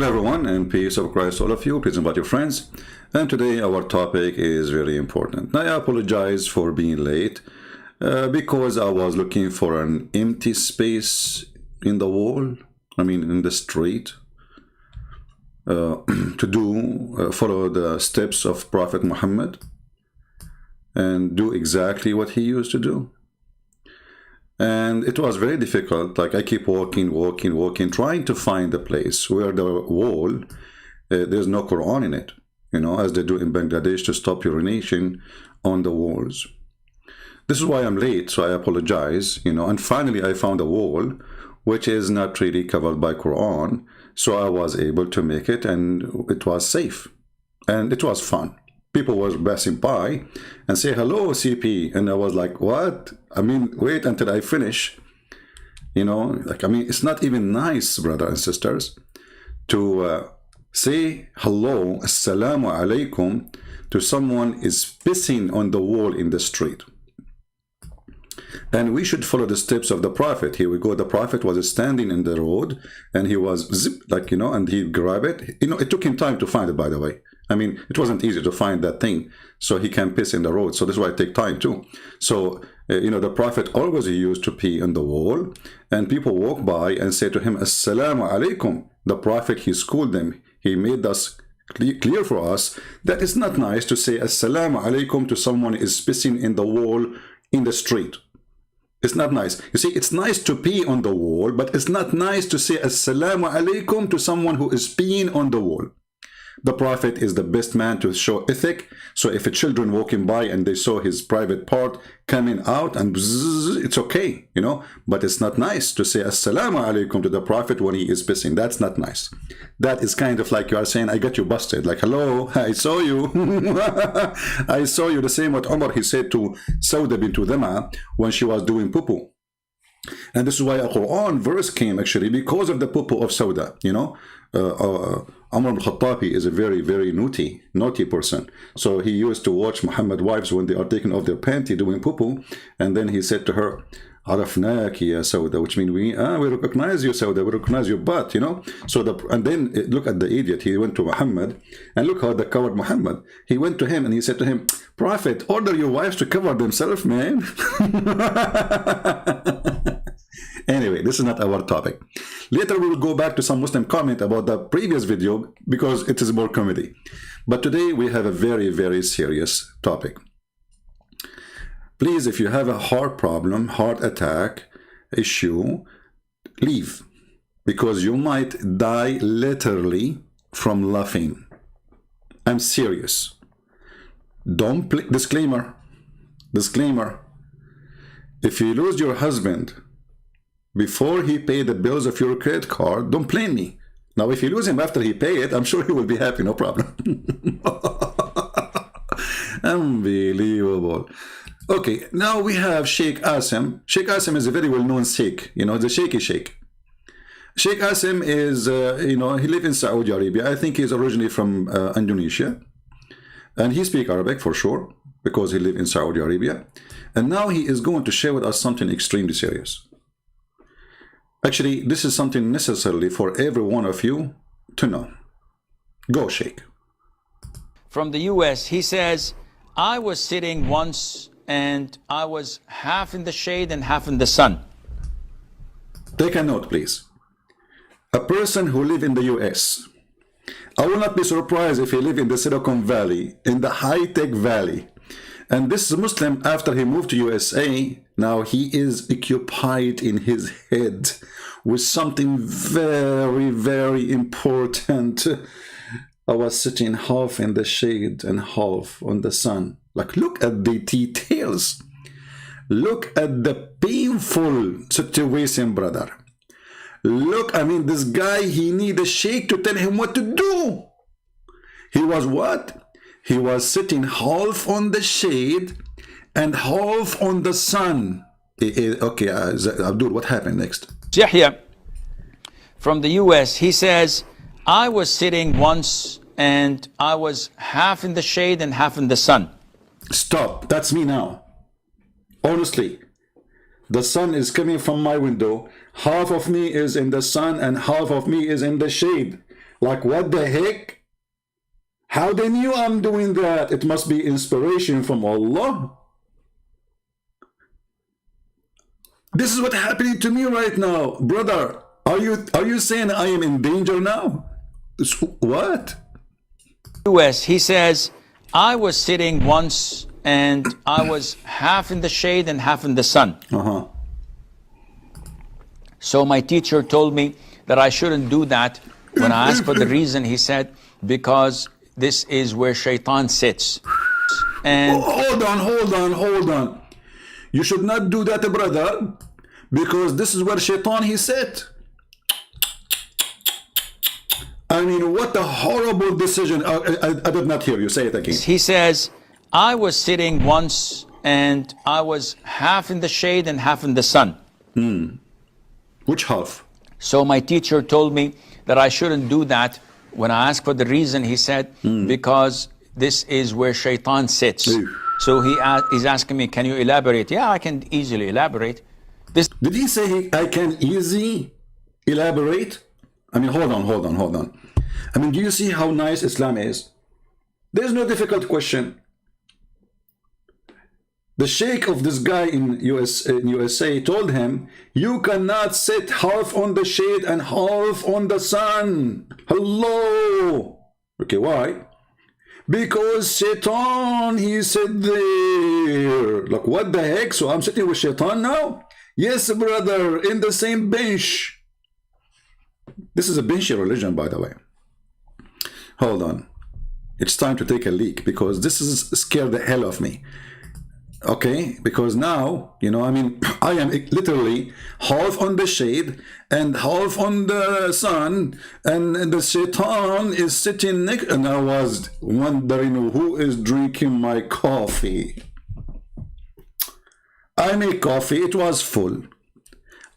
Hello everyone, and peace of Christ to all of you. Please invite your friends. And today our topic is very important. I apologize for being late because I was looking for an empty space in the wall, in the street, to follow the steps of Prophet Muhammad and do exactly what he used to do. And it was very difficult. Like, I keep walking, trying to find a place where the wall, there's no Quran in it, as they do in Bangladesh to stop urination on the walls. This is why I'm late, so I apologize, and finally I found a wall which is not really covered by Quran, so I was able to make it, and it was safe, and it was fun. People were passing by and say, hello, CP. And I was like, what? Wait until I finish. It's not even nice, brothers and sisters, to say hello, assalamu alaikum, to someone is pissing on the wall in the street. And we should follow the steps of the Prophet. Here we go. The Prophet was standing in the road, and he was and he grabbed it. It took him time to find it, by the way. It wasn't easy to find that thing, so he can piss in the road. So this is why it takes time too. So, the Prophet always used to pee on the wall, and people walk by and say to him, Assalamu alaikum. The Prophet, he schooled them. He made us clear for us that it's not nice to say Assalamu alaikum to someone who is pissing in the wall in the street. It's not nice. You see, it's nice to pee on the wall, but it's not nice to say Assalamu alaikum to someone who is peeing on the wall. The Prophet is the best man to show ethic. So if a children walking by and they saw his private part coming out and bzzz, it's okay, but it's not nice to say Assalamu alaikum to the Prophet when he is pissing. That's not nice. That is kind of like you are saying, I got you busted. Like, hello, I saw you. I saw you. The same what Umar, he said to Sauda bint Dama when she was doing poo-poo. And this is why a Quran verse came actually because of the poo-poo of Sauda, Umar al-Khattabi is a very, very naughty person. So he used to watch Muhammad wives when they are taking off their panty doing poo-poo, and then he said to her, Arafnaki ya Sauda, which means we recognize you, Sauda, we recognize your butt, So and then look at the idiot. He went to Muhammad, and look how they covered Muhammad. He went to him and he said to him, Prophet, order your wives to cover themselves, man. Anyway, this is not our topic. Later we will go back to some Muslim comment about the previous video because it is more comedy. But today we have a very, very serious topic. Please, if you have a heart problem, heart attack issue, leave, because you might die literally from laughing. I'm serious. Don't play. Disclaimer. If you lose your husband before he paid the bills of your credit card, don't blame me. Now, if you lose him after he pay it, I'm sure he will be happy, no problem. Unbelievable. Okay, now we have Sheikh Asim. Sheikh Asim is a very well-known Sheikh, the shaky Sheikh. Sheikh Asim is, he lives in Saudi Arabia. I think he's originally from Indonesia. And he speaks Arabic for sure, because he lives in Saudi Arabia. And now he is going to share with us something extremely serious. Actually, this is something necessarily for every one of you to know. Go, Sheikh. From the US, he says, I was sitting once and I was half in the shade and half in the sun. Take a note, please. A person who lives in the US, I will not be surprised if he lives in the Silicon Valley, in the high-tech valley. And this Muslim, after he moved to USA, now he is occupied in his head with something very, very important. I was sitting half in the shade and half on the sun. Like, look at the details. Look at the painful situation, brother. Look, this guy, he need a sheikh to tell him what to do. He was what? He was sitting half on the shade and half on the sun. Okay, Abdul, what happened next? Yahya, from the US, he says, I was sitting once and I was half in the shade and half in the sun. Stop. That's me now. Honestly, the sun is coming from my window. Half of me is in the sun and half of me is in the shade. Like, what the heck? How they knew I'm doing that? It must be inspiration from Allah. This is what's happening to me right now, brother. Are you saying I am in danger now? What? US, he says, I was sitting once and I was half in the shade and half in the sun. So my teacher told me that I shouldn't do that. When I asked for the reason, he said, because this is where shaitan sits. And hold on. You should not do that, brother, because this is where shaitan he sat. I mean, what a horrible decision. I did not hear you. Say it again. He says, I was sitting once and I was half in the shade and half in the sun. Which half? So my teacher told me that I shouldn't do that. When I asked for the reason, he said, because this is where shaitan sits. So he's asking me, can you elaborate? Yeah, I can easily elaborate. Did he say I can easily elaborate? I mean, hold on. I mean, do you see how nice Islam is? There's no difficult question. The sheikh of this guy in USA told him, you cannot sit half on the shade and half on the sun. Hello. Okay, why? Because shaitan, he said there. Like, what the heck? So I'm sitting with shaitan now? Yes, brother, in the same bench. This is a benchy religion, by the way. Hold on. It's time to take a leak, because this is scared the hell of me. Okay, because now, you know, I mean, I am literally half on the shade and half on the sun, and the shaitan is sitting next, and I was wondering who is drinking my coffee. I make coffee, it was full.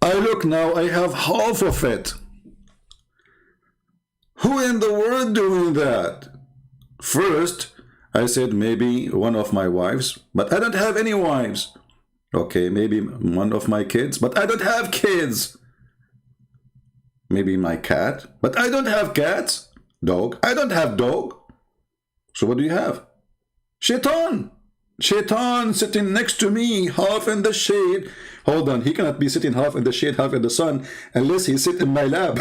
I look now, I have half of it. Who in the world doing that? First, I said maybe one of my wives, but I don't have any wives. Okay, maybe one of my kids, but I don't have kids. Maybe my cat, but I don't have cats. Dog, I don't have dog. So what do you have? Shaitan. Shaitan sitting next to me, half in the shade. Hold on, he cannot be sitting half in the shade, half in the sun, unless he sit in my lap.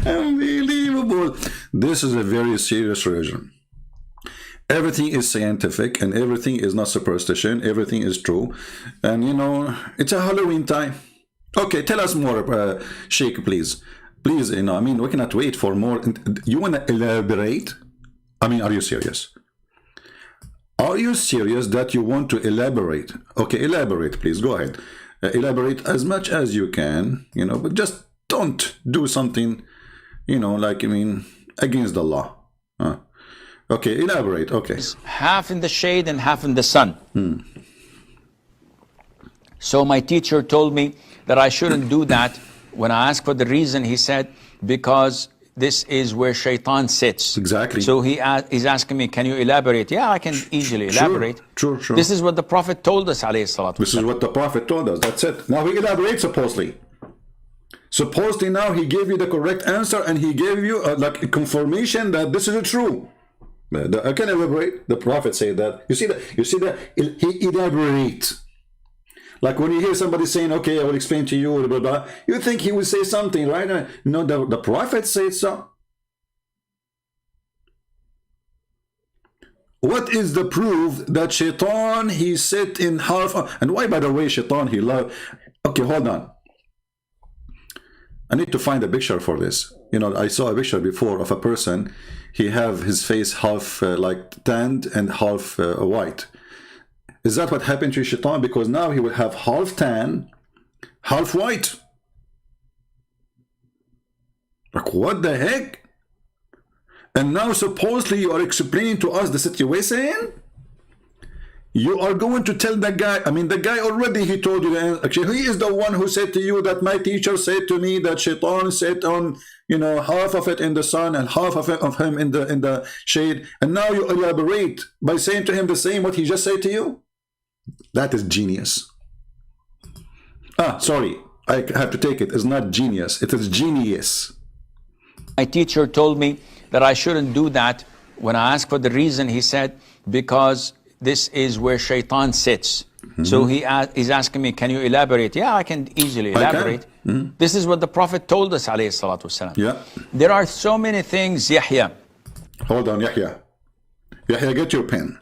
Unbelievable. This is a very serious religion. Everything is scientific and everything is not superstition. Everything is true. And you know, it's a Halloween time. Okay, tell us more, Sheikh, please. Please, you know, I mean, we cannot wait for more. You want to elaborate? I mean, are you serious? Are you serious that you want to elaborate? Okay, elaborate, please. Go ahead. Elaborate as much as you can, you know, but just don't do something, you know, like, I mean, against the law. Okay, elaborate. Okay. Half in the shade and half in the sun. So my teacher told me that I shouldn't do that. When I asked for the reason, he said, because this is where shaitan sits. Exactly. So he's asking me, can you elaborate? Yeah, I can easily elaborate. Sure. This is what the Prophet told us, alayhi salatu. This is what the Prophet told us. That's it. Now he elaborates supposedly. Supposedly now he gave you the correct answer and he gave you like a confirmation that this is true. I can elaborate. The Prophet said that. You see that he elaborates. Like when you hear somebody saying, okay, I will explain to you, blah, blah, you think he will say something, right? No, the Prophet said so. What is the proof that shaitan, he sit in half, and why, by the way, shaitan, he loved, okay, hold on. I need to find a picture for this. You know, I saw a picture before of a person, he have his face half like tanned and half white. Is that what happened to shaitan? Because now he will have half tan, half white. Like, what the heck? And now supposedly you are explaining to us the situation? You are going to tell the guy, I mean, the guy already, he told you, actually, he is the one who said to you that my teacher said to me that shaitan sat on, you know, half of it in the sun and half of him in the shade. And now you elaborate by saying to him the same what he just said to you? That is genius. Sorry, I have to take it. It's not genius. It is genius. My teacher told me that I shouldn't do that. When I asked for the reason, he said, because this is where shaitan sits. So he's asking me, can you elaborate? Yeah, I can easily elaborate. This is what the Prophet told us, alayhi salatu wasalam. Yeah. There are so many things, Yahya. Hold on, Yahya. Yahya, get your pen.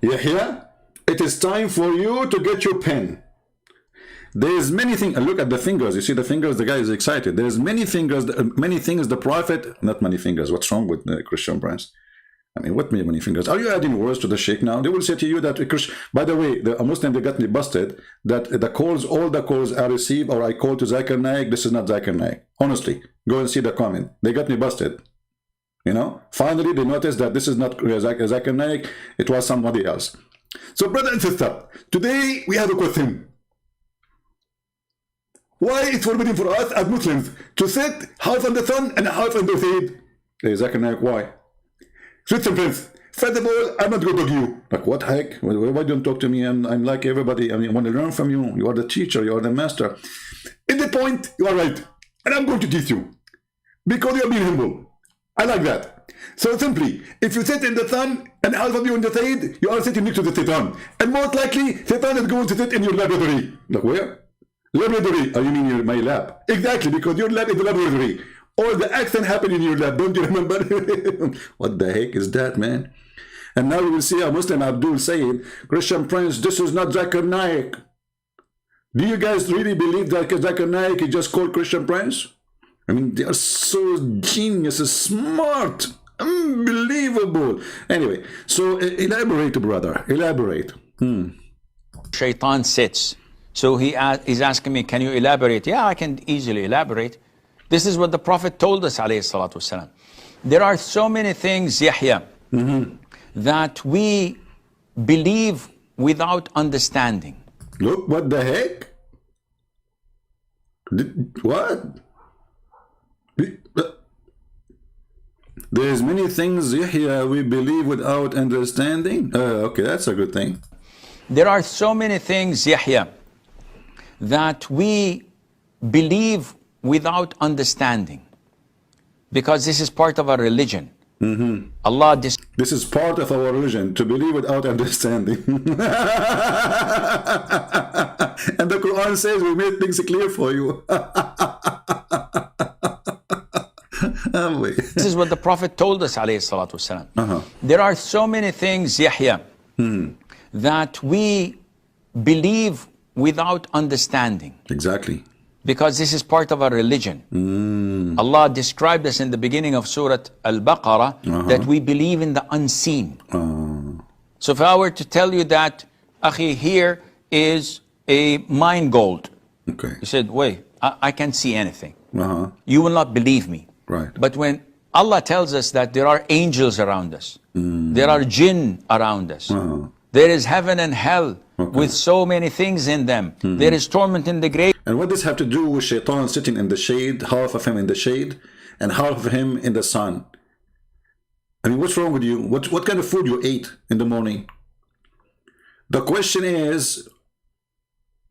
Yahya, it is time for you to get your pen. There's many things. Look at the fingers. You see the fingers? The guy is excited. There's many fingers, many things the Prophet, not many fingers. What's wrong with Christian brands? I mean, what many fingers? Are you adding words to the sheikh now? They will say to you that, by the way, a Muslim, they got me busted, that the calls, all the calls I receive or I call to Zakir Naik, this is not Zakir Naik. Honestly, go and see the comment. They got me busted. You know, finally they noticed that this is not Zakir Naik, it was somebody else. So brother and sister, today we have a question. Why it's forbidden for us as Muslims to sit half on the sun and half on the shade? Hey, Zakir Naik, why? Christian friends, first of all, I'm not going to talk to you. Like, what heck? Why don't you talk to me? I'm like everybody. I mean, I want to learn from you. You are the teacher. You are the master. In the point, you are right. And I'm going to teach you. Because you are being humble. I like that. So simply, if you sit in the sun and half of you in the shade, you are sitting next to the Satan. And most likely, Satan is going to sit in your laboratory. Like, where? Laboratory. Oh, you mean my lab? Exactly, because your lab is the laboratory. All the action happened in your lab, don't you remember? What the heck is that, man? And now we will see a Muslim Abdul saying, Christian Prince, this is not Zakir Naik. Do you guys really believe that Zakir Naik is just called Christian Prince? I mean, they are so genius, smart, unbelievable. Anyway, so elaborate, brother, elaborate. Shaitan sits. So he's asking me, can you elaborate? Yeah, I can easily elaborate. This is what the Prophet told us, alayhi salatu wasalam. There are so many things, Yahya, that we believe without understanding. Look, what the heck? What? There's many things, Yahya, we believe without understanding. Okay, that's a good thing. There are so many things, Yahya, that we believe without understanding, because this is part of our religion. Allah this is part of our religion, to believe without understanding. And the Quran says we made things clear for you. This is what the Prophet told us, alayhi salatu wasalam. There are so many things, Yahya, that we believe without understanding. Exactly. Because this is part of our religion. Allah described us in the beginning of Surah Al-Baqarah that we believe in the unseen. So if I were to tell you that, Akhi, here is a mine gold. Okay. You said, wait, I can't see anything. You will not believe me. Right. But when Allah tells us that there are angels around us, there are jinn around us, there is heaven and hell with so many things in them, there is torment in the grave. And what does have to do with Shaitan sitting in the shade, half of him in the shade, and half of him in the sun? I mean, what's wrong with you? What kind of food you ate in the morning? The question is,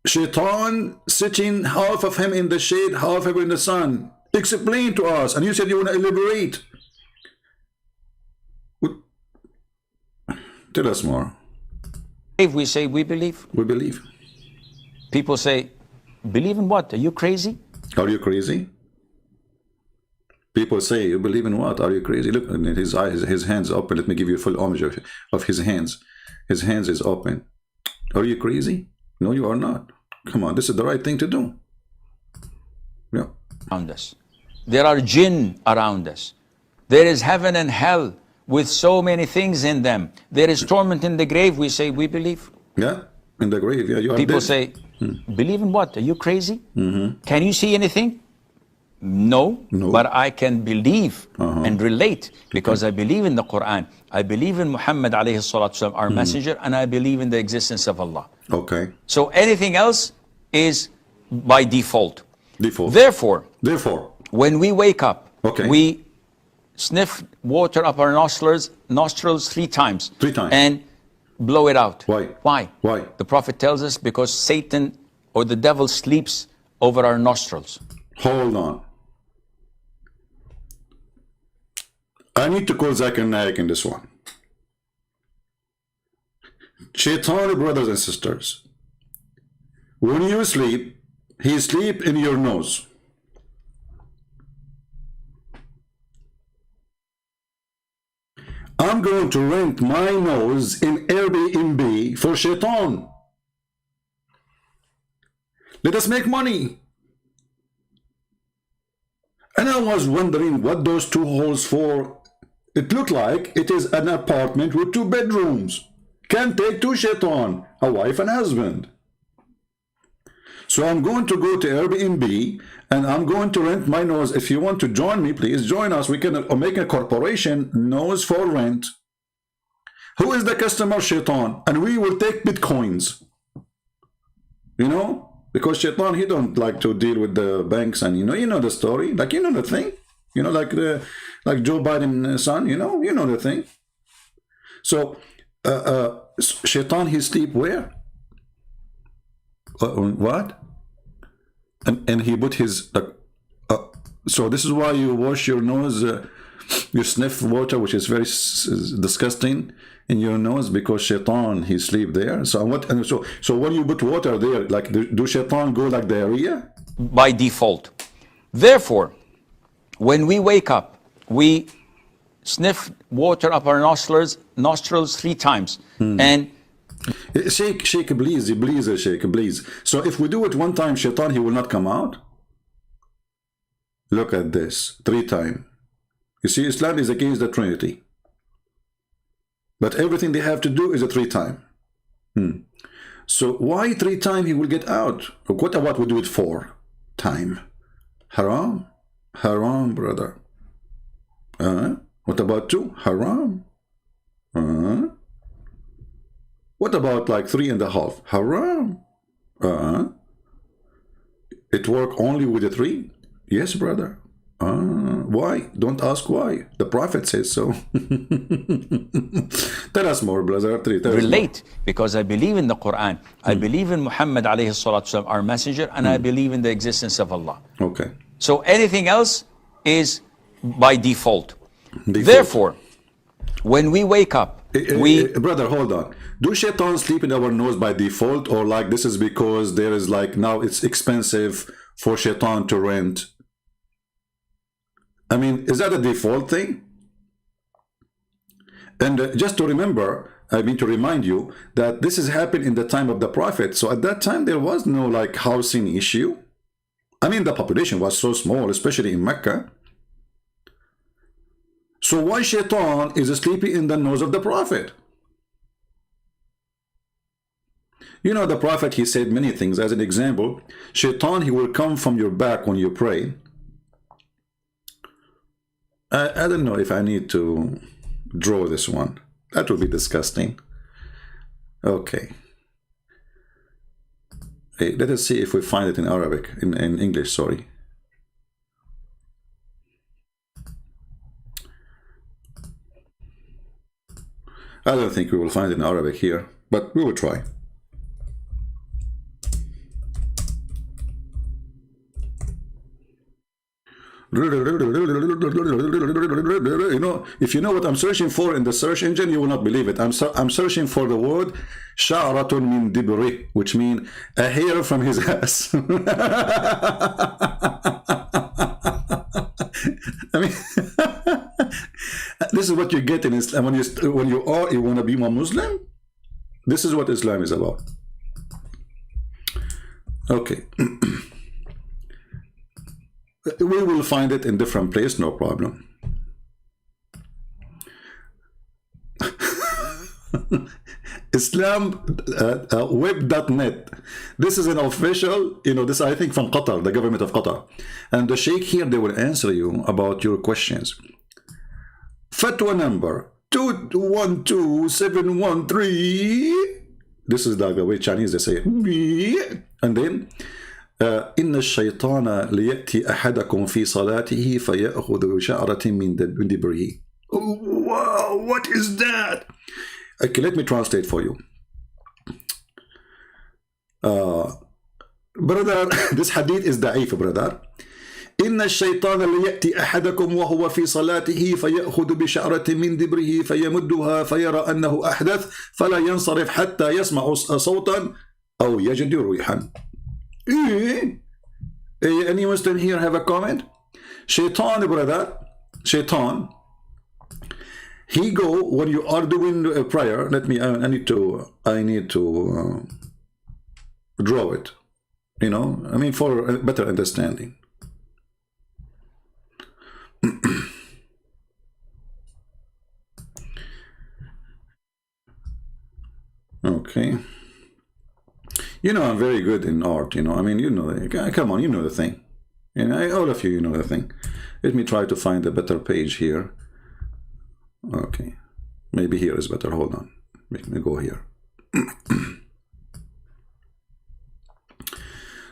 Shaitan sitting half of him in the shade, half of him in the sun. Explain to us. And you said you want to elaborate. Tell us more. If we say we believe. We believe. People say, believe in what? Are you crazy? Are you crazy? People say, you believe in what? Are you crazy? Look, his eyes, his hands open. Let me give you a full image of his hands. His hands is open. Are you crazy? No, you are not. Come on, this is the right thing to do. Yeah. Around us. There are jinn around us. There is heaven and hell with so many things in them. There is torment in the grave. We say, we believe. Yeah, in the grave. Yeah, you are People dead. say, believe in what? Are you crazy? Can you see anything? No, but I can believe and relate because I believe in the Quran. I believe in Muhammad alayhi salatu wasalam, our messenger, and I believe in the existence of Allah. Okay. So anything else is by default. Default. Therefore, when we wake up, okay, we sniff water up our nostrils 3 times. 3 times. And blow it out. Why? Why? Why? The Prophet tells us because Satan or the devil sleeps over our nostrils. Hold on. I need to call Zakir Naik in this one. Shaitan, brothers and sisters, when you sleep, he sleep in your nose. I'm going to rent my nose in Airbnb for Shaitan. Let us make money. And I was wondering what those two holes for. It looked like it is an apartment with 2 bedrooms. Can take 2 Shaitan, a wife and husband. So I'm going to go to Airbnb and I'm going to rent my nose. If you want to join me, please join us. We can make a corporation, nose for rent. Who is the customer? Shaitan. And we will take bitcoins. You know? Because Shaitan, he don't like to deal with the banks, and you know the story. Like, you know the thing. You know, like Joe Biden's son, you know the thing. So Shaitan, he sleep where? What? And he put his so this is why you wash your nose, you sniff water which is very disgusting in your nose, because Shaitan, he sleep there. So what? And so when you put water there, like do Shaitan go like diarrhea? By default. Therefore, when we wake up, we sniff water up our nostrils 3 times. And Shake, please, shake, please. So if we do it 1 time, Shaitan, he will not come out. Look at this, 3 times. You see, Islam is against the Trinity. But everything they have to do is a 3 times. So why 3 times he will get out? What about we do it 4 times? Haram? Haram, brother. What about 2? Haram. What about like 3.5? Haram. It work only with the 3? Yes, brother. Why? Don't ask why. The Prophet says so. Tell us more, brother. Relate, because I believe in the Quran. I believe in Muhammad alayhi salatu wasalam, our messenger, and I believe in the existence of Allah. Okay. So anything else is by default. Therefore, when we wake up, brother, hold on. Do Shaitan sleep in our nose by default, or like this is because there is like now it's expensive for Shaitan to rent? I mean, is that a default thing? And just to remember, I mean to remind you that this has happened in the time of the Prophet. So at that time there was no like housing issue. I mean, the population was so small, especially in Mecca. So why Shaitan is sleeping in the nose of the Prophet? You know, the Prophet, he said many things. As an example, Shaitan, he will come from your back when you pray. I don't know if I need to draw this one. That would be disgusting. Okay. Hey, let us see if we find it in Arabic, in English, sorry. I don't think we will find it in Arabic here, but we will try. You know, if you know what I'm searching for in the search engine, you will not believe it. I'm searching for the word sha'ratun min dibri, which means a hair from his ass. I mean, this is what you get in Islam when you want to be a Muslim. This is what Islam is about. Okay. We will find it in different place, no problem. Islam web.net. This is an official, you know, this I think from Qatar, the government of Qatar. And the sheikh here, they will answer you about your questions. Fatwa number 212713. This is the way Chinese they say it. And then إن الشيطان ليأتي أحدكم في صلاته فيأخذ شعرة من دبره. Wow, what is that? Okay, let me translate for you. Brother, this hadith is da'if, brother. إن الشيطان ليأتي أحدكم وهو في صلاته فيأخذ بشعرة من دبره فيمدها فيرى أنه أحدث فلا ينصرف حتى يسمع صوتا أو يجد ريحا. Any Muslim here have a comment? Shaitan, brother, Shaitan, he go when you are doing a prayer. Let me. I need to draw it. You know, I mean, for a better understanding. Okay. You know, I'm very good in art. You know, I mean, you know, come on, you know the thing. And all of you, you know the thing. Let me try to find a better page here. Okay, maybe here is better. Hold on, let me go here.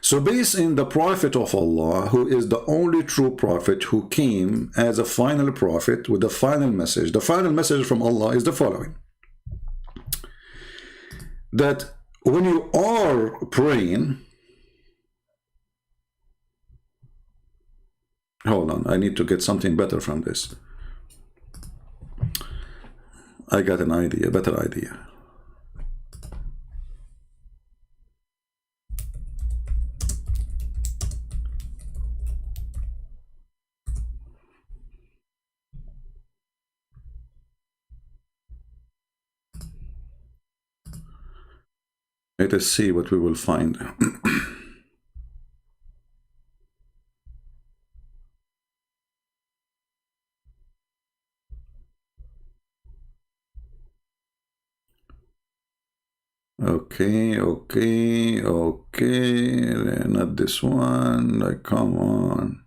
So based in the Prophet of Allah, who is the only true prophet who came as a final prophet with the final message. The final message from Allah is the following: that when you are praying, hold on, I need to get something better from this. I got an idea, better idea. Let us see what we will find. Okay, not this one, like, come on.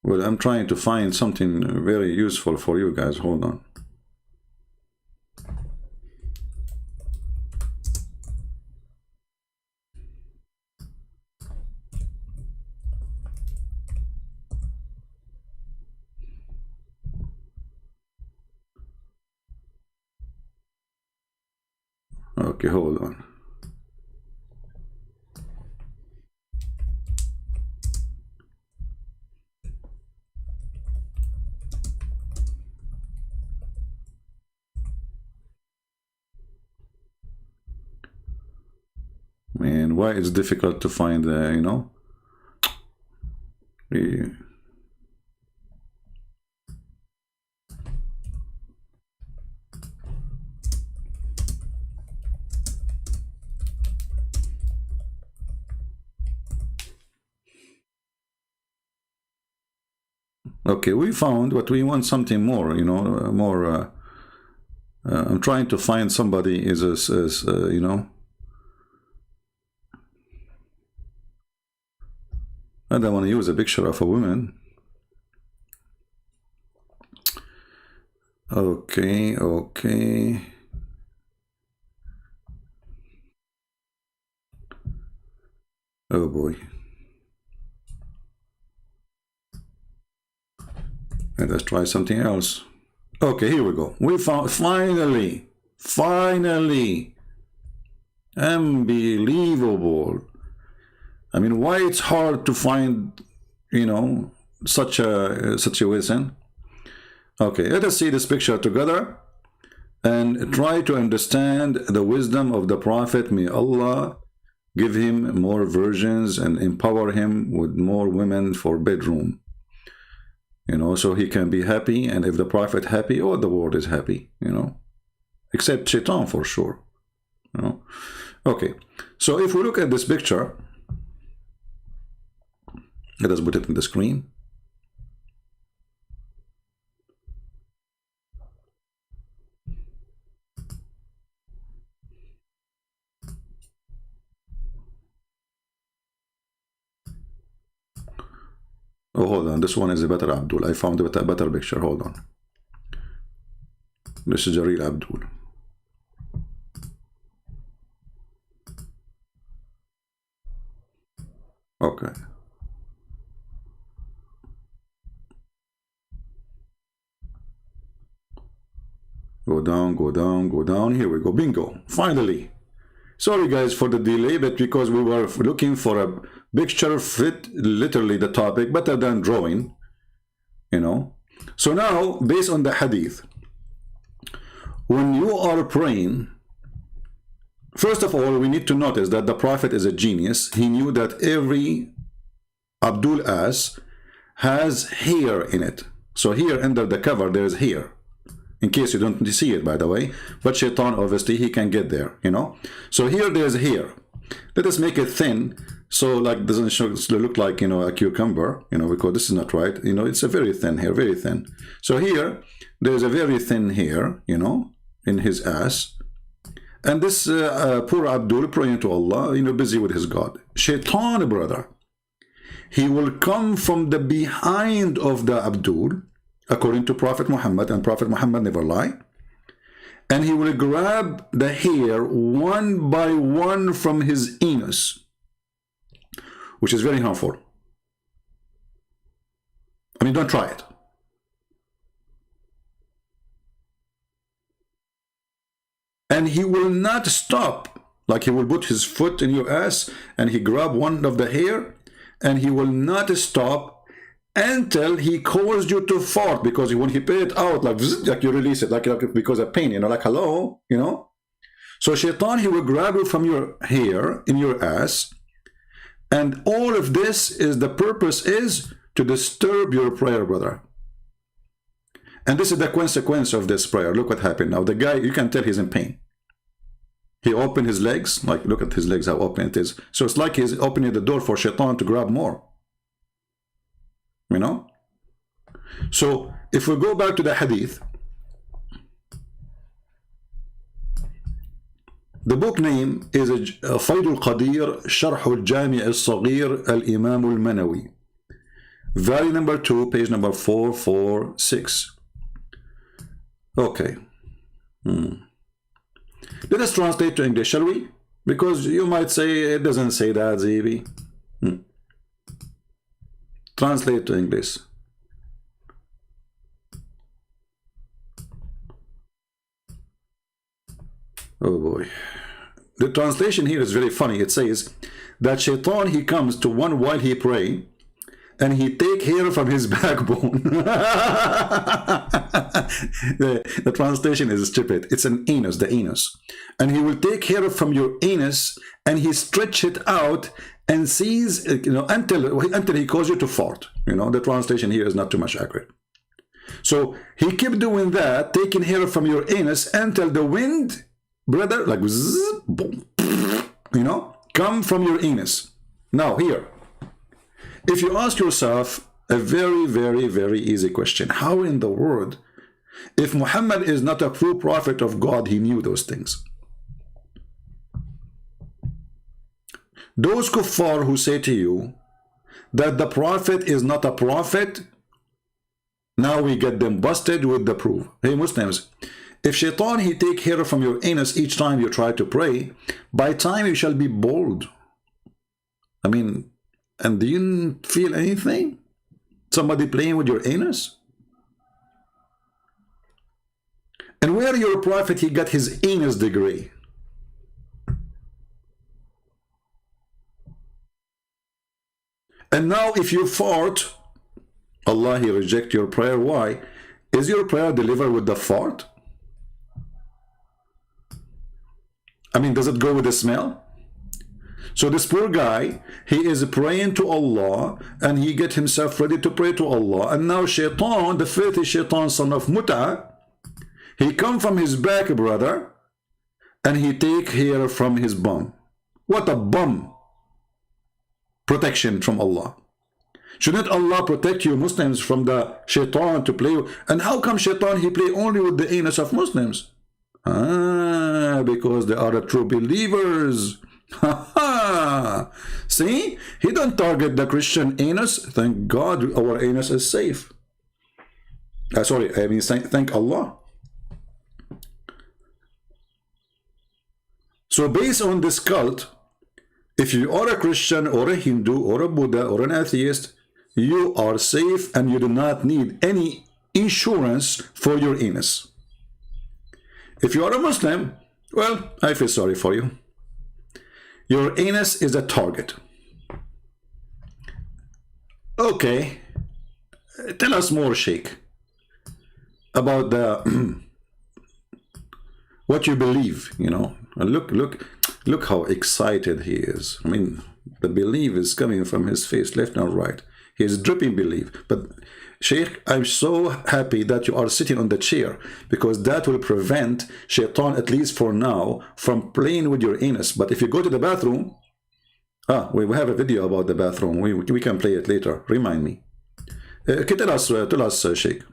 Well, I'm trying to find something very useful for you guys. Hold on. Okay, hold on. Man, why it's difficult to find, you know? Okay, we found what we want, something more, you know, more. I'm trying to find somebody you know. I don't want to use a picture of a woman. Okay. Oh boy. Let us try something else. Okay, here we go. We found, finally, unbelievable. I mean, why it's hard to find, you know, such a situation? Okay, let us see this picture together and try to understand the wisdom of the Prophet. May Allah give him more virgins and empower him with more women for bedroom. You know, so he can be happy, and if the Prophet happy, all the world is happy, you know, except Shaitan for sure, you know. Okay, so if we look at this picture, let us put it in the screen. Oh, hold on. This one is a better Abdul. I found a better picture. Hold on. This is a real Abdul. Okay. Go down, go down, go down. Here we go. Bingo. Finally. Sorry guys for the delay, but because we were looking for a picture fit literally the topic better than drawing, you know. So now, based on the hadith, when you are praying, first of all, we need to notice that the Prophet is a genius. He knew that every Abdul As has hair in it. So here under the cover, there's hair. In case you don't see it, by the way. But Shaitan, obviously, he can get there, you know. So here there's hair. Let us make it thin, so like doesn't look like, you know, a cucumber, you know, because this is not right. You know, it's a very thin hair, very thin. So here, there's a very thin hair, you know, in his ass. And this poor Abdul praying to Allah, you know, busy with his God. Shaitan, brother, he will come from the behind of the Abdul, according to Prophet Muhammad, and Prophet Muhammad never lie, and he will grab the hair one by one from his anus, which is very harmful. I mean, don't try it. And he will not stop. Like he will put his foot in your ass and he grab one of the hair, and he will not stop until he caused you to fart, because when he pay it out, like you release it, like because of pain, you know, like hello, you know. So Shaitan, he will grab you from your hair in your ass, and all of this is, the purpose is to disturb your prayer, brother. And this is the consequence of this prayer. Look what happened now. The guy, you can tell he's in pain. He opened his legs, like look at his legs, how open it is. So it's like he's opening the door for Shaitan to grab more. You know? So if we go back to the hadith, the book name is Fayd al-Qadir Sharh al-Jami' al-Saghir al-Imam al-Manawi, volume number 2, page number 446. Okay. Let us translate to English, shall we? Because you might say it doesn't say that, Zibi. Translate to English. Oh boy. The translation here is very funny. It says that Shaitan, he comes to one while he pray, and he take hair from his backbone. the translation is stupid. It's an anus, the anus. And he will take hair from your anus, and he stretch it out and sees, you know, until he calls you to fart. You know, the translation here is not too much accurate. So he kept doing that, taking hair from your anus until the wind, brother, like zzz, boom, you know, come from your anus. Now here, if you ask yourself a very, very, very easy question, how in the world, if Muhammad is not a true prophet of God, he knew those things? Those kuffar who say to you that the prophet is not a prophet, now we get them busted with the proof. Hey Muslims, if Shaitan, he take hair from your anus each time you try to pray, by time you shall be bald. I mean, and do you feel anything? Somebody playing with your anus? And where your prophet, he got his anus degree? And now if you fart, Allah, he reject your prayer. Why? Is your prayer delivered with the fart? I mean, does it go with the smell? So this poor guy, he is praying to Allah, and he get himself ready to pray to Allah. And now Shaitan, the filthy Shaitan, son of Muta, he come from his back, brother, and he take hair from his bum. What a bum protection from Allah. Shouldn't Allah protect you Muslims from the Shaitan to play? And how come Shaitan, he play only with the anus of Muslims? Because they are the true believers. See, he don't target the Christian anus. Thank God our anus is safe. Sorry, I mean thank Allah. So based on this cult, If you are a Christian or a Hindu or a Buddha or an atheist, you are safe and you do not need any insurance for your anus. If you are a Muslim, well, I feel sorry for you. Your anus is a target. Okay, tell us more, Sheikh, about the what you believe. You know, look how excited he is. I mean, the belief is coming from his face, left and right. He is dripping belief. But Sheikh, I'm so happy that you are sitting on the chair, because that will prevent Shaitan, at least for now, from playing with your anus. But if you go to the bathroom, we have a video about the bathroom. We can play it later. Remind me. Tell us, Sheikh.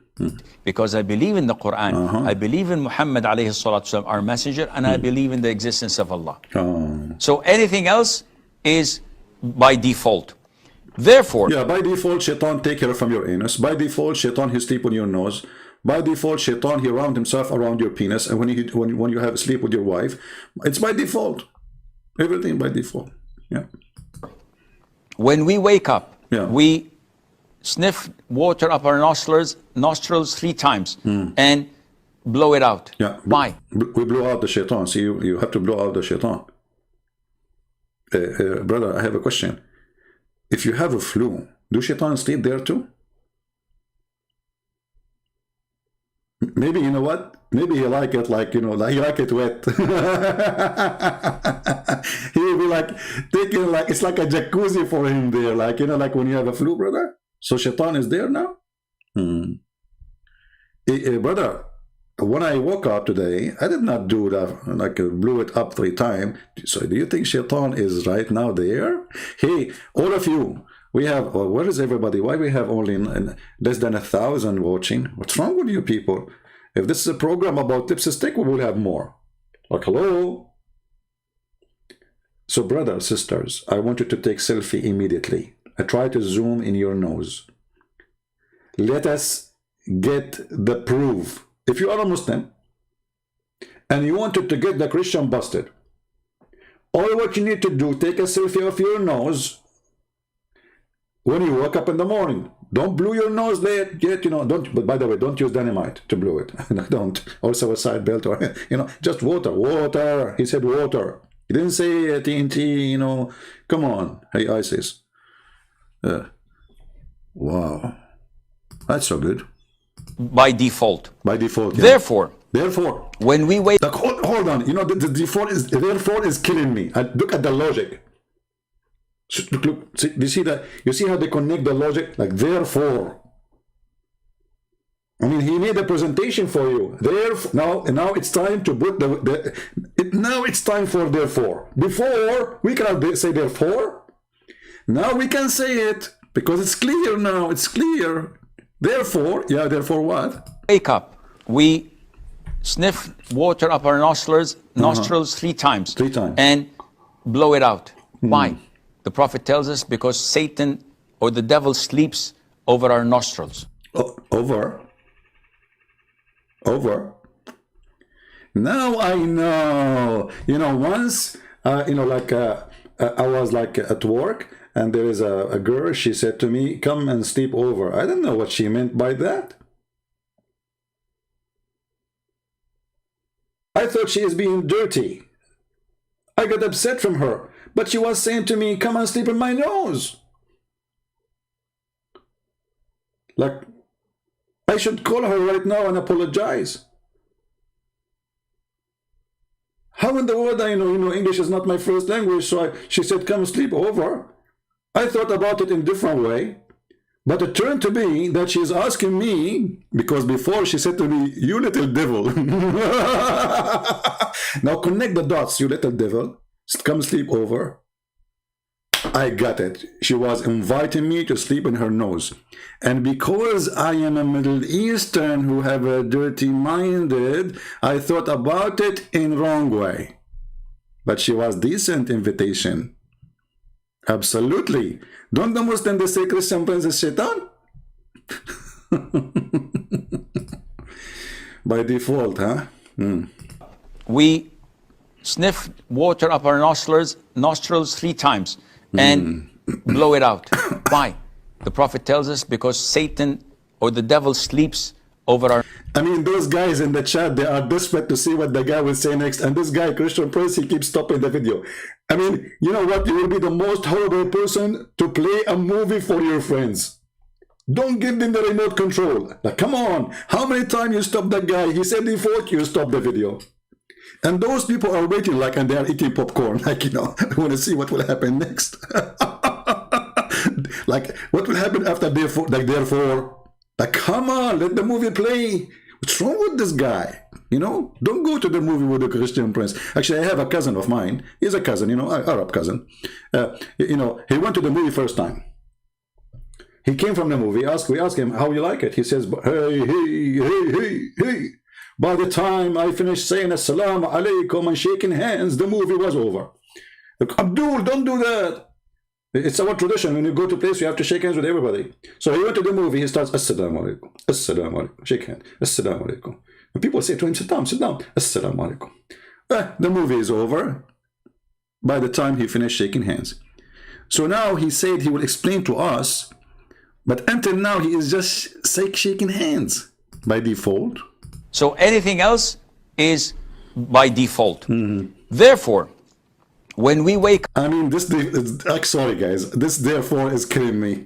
Because I believe in the Quran, I believe in Muhammad alayhi salatu wasalam, our messenger, and I believe in the existence of Allah. So anything else is by default. Therefore, yeah, by default, Shaitan take care from your anus. By default, Shaitan he sleep on your nose. By default, Shaitan he round himself around your penis. And when you have sleep with your wife, it's by default. Everything by default. Yeah. When we wake up, yeah, we sniff water up our nostrils 3 times and blow it out. Yeah. Why? We blow out the Shaitan. See, you have to blow out the Shaitan. Brother, I have a question. If you have a flu, do Shaitan sleep there too? Maybe, you know what? Maybe he like it like, you know, like he like it wet. He will be like taking like, it's like a jacuzzi for him there, like, you know, like when you have a flu, brother. So Shaitan is there now? Brother, when I woke up today, I did not do that, like blew it up 3 times. So do you think Shaitan is right now there? Hey, all of you, we have, where is everybody? Why we have only less than 1,000 watching? What's wrong with you people? If this is a program about tips and stick, we will have more. Like, hello? So brothers, sisters, I want you to take selfie immediately. I try to zoom in your nose. Let us get the proof. If you are a Muslim and you wanted to get the Christian busted, all what you need to do, take a selfie of your nose when you wake up in the morning. Don't blow your nose yet, you know, don't, but by the way, don't use dynamite to blow it. Don't. Also a side belt or, you know, just water. He said water. He didn't say TNT, you know. Come on. Hey, ISIS. Wow. That's so good. By default. By default, yeah. Therefore, when we wait... Like, hold on. You know, the default is, therefore is killing me. Look at the logic. Look, see, you see that? You see how they connect the logic? Like, therefore. I mean, he made a presentation for you. Therefore, now it's time to put now it's time for therefore. Before, we cannot say therefore. Now we can say it because it's clear now. It's clear. Therefore, yeah, therefore what? Wake up. We sniff water up our nostrils 3 times. 3 times. And blow it out. Why? The Prophet tells us because Satan or the devil sleeps over our nostrils. Over? Now I know. You know, once, you know, like I was like at work and there is a girl, she said to me, come and sleep over. I don't know what she meant by that. I thought she is being dirty. I got upset from her. But she was saying to me, come and sleep in my nose. Like, I should call her right now and apologize. How in the world I know, you know, English is not my first language, so she said, come sleep over. I thought about it in a different way. But it turned to be that she's asking me, because before she said to me, you little devil. Now connect the dots, you little devil. Come sleep over. I got it. She was inviting me to sleep in her nose. And because I am a Middle Eastern who have a dirty minded, I thought about it in wrong way. But she was decent invitation. Absolutely. Don't the Muslims they say Christian prince is Shaitan? By default, huh? We sniff water up our nostrils 3 times and blow it out. Why? The Prophet tells us because Satan or the devil sleeps over our... I mean, those guys in the chat, they are desperate to see what the guy will say next. And this guy, Christian Prince, he keeps stopping the video. I mean, you know what? You will be the most horrible person to play a movie for your friends. Don't give them the remote control. Like, come on. How many times you stop that guy? He said default, you stop the video. And those people are waiting, like, and they are eating popcorn. Like, you know, I want to see what will happen next. Like, what will happen after therefore? Like, therefore. Like, come on, let the movie play. What's wrong with this guy? You know, don't go to the movie with the Christian Prince. Actually, I have a cousin of mine. He's a cousin, you know, Arab cousin. You know, he went to the movie first time. He came from the movie. We asked him how you like it. He says, hey. By the time I finished saying assalamu alaikum and shaking hands, the movie was over. Look, Abdul, don't do that. It's our tradition. When you go to a place, you have to shake hands with everybody. So he went to the movie. He starts, assalamu alaikum, shake hands, assalamu alaikum. And people say to him, sit down, assalamu alaikum. The movie is over by the time he finished shaking hands. So now he said he will explain to us, but until now he is just shaking hands by default. So anything else is by default. Therefore, when we wake up... I mean, this... sorry, guys. This therefore is killing me.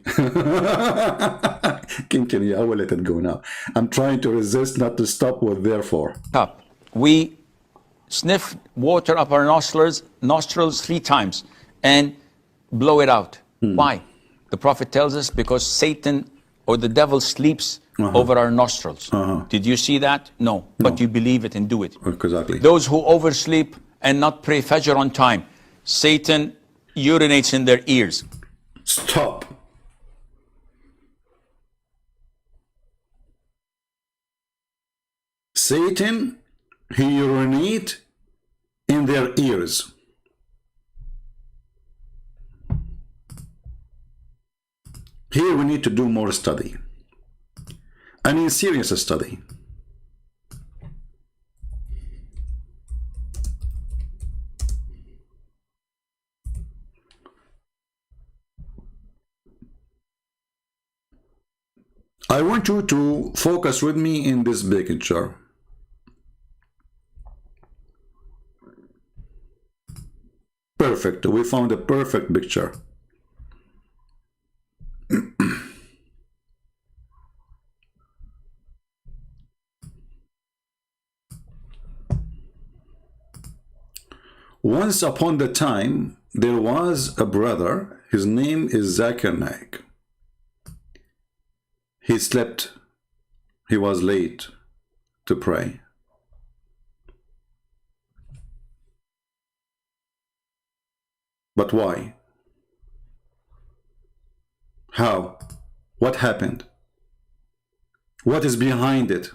Continue. I will let it go now. I'm trying to resist not to stop with therefore. Up. We sniff water up our nostrils 3 times and blow it out. Why? The Prophet tells us because Satan or the devil sleeps over our nostrils. Did you see that? No. But you believe it and do it. Exactly. Those who oversleep and not pray Fajr on time, Satan urinates in their ears. Stop. Satan, he urinates in their ears. Here we need to do more study. I mean, serious study. I want you to focus with me in this picture. Perfect. We found a perfect picture. Once upon the time, there was a brother. His name is Zakir Naik. He slept. He was late to pray. But why? How? What happened? What is behind it?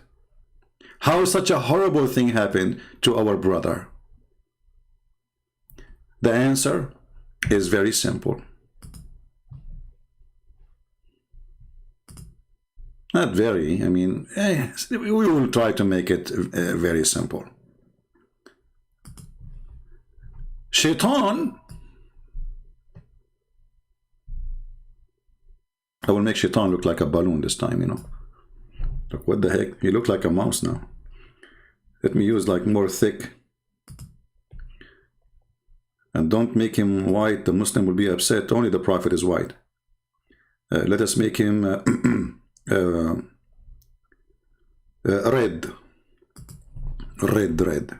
How such a horrible thing happened to our brother? The answer is very simple. Not very, I mean, we will try to make it very simple. Shaitan, I will make Shaitan look like a balloon this time, you know. Look, what the heck? He looks like a mouse now. Let me use like more thick. And don't make him white. The Muslim will be upset. Only the Prophet is white. Let us make him red. Red.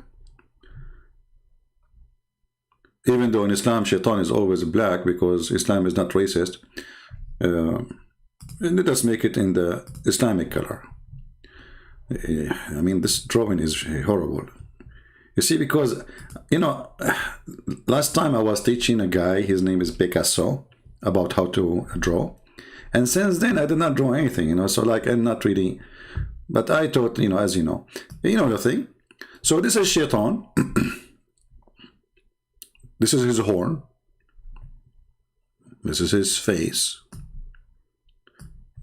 Even though in Islam, Shaitan is always black because Islam is not racist. Let us make it in the Islamic color. I mean, this drawing is horrible. You see, because, you know, last time I was teaching a guy, his name is Picasso, about how to draw. And since then, I did not draw anything, you know, so like, I'm not really, but I thought, you know, as you know the thing. So this is Shaitan. This is his horn. This is his face.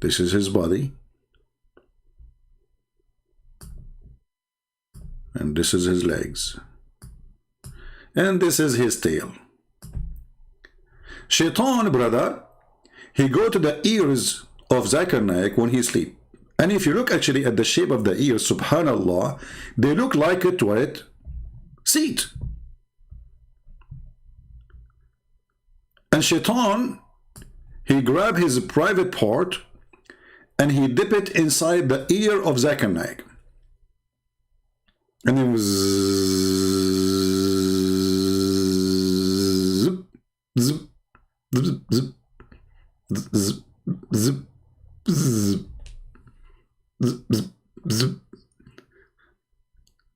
This is his body. And this is his legs. And this is his tail. Shaitan, brother, he go to the ears of Zakir Naik when he sleep. And if you look actually at the shape of the ears, subhanallah, they look like a toilet seat. And Shaitan, he grab his private part and he dip it inside the ear of Zakir Naik. And it was zip, zip, zip, zip, zip, zip, zip, zip, zip.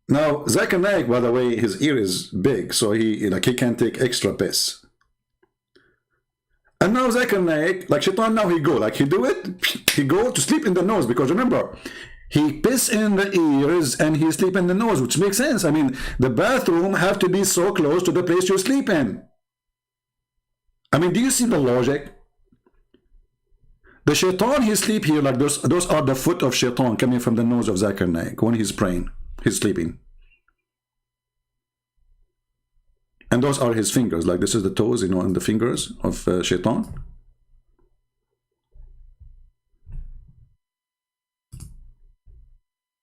Now, Zakir Naik, by the way, his ear is big, so he can't take extra piss. And now Zakir Naik, like Shaitan, now he go, like he do it, he go to sleep in the nose, because remember, he piss in the ears and he sleep in the nose, which makes sense. I mean, the bathroom have to be so close to the place you sleep in. I mean, do you see the logic? The Shaitan, he sleep here, like those are the foot of Shaitan coming from the nose of Zakir Naik when he's praying, he's sleeping. And those are his fingers, like this is the toes, and the fingers of Shaitan.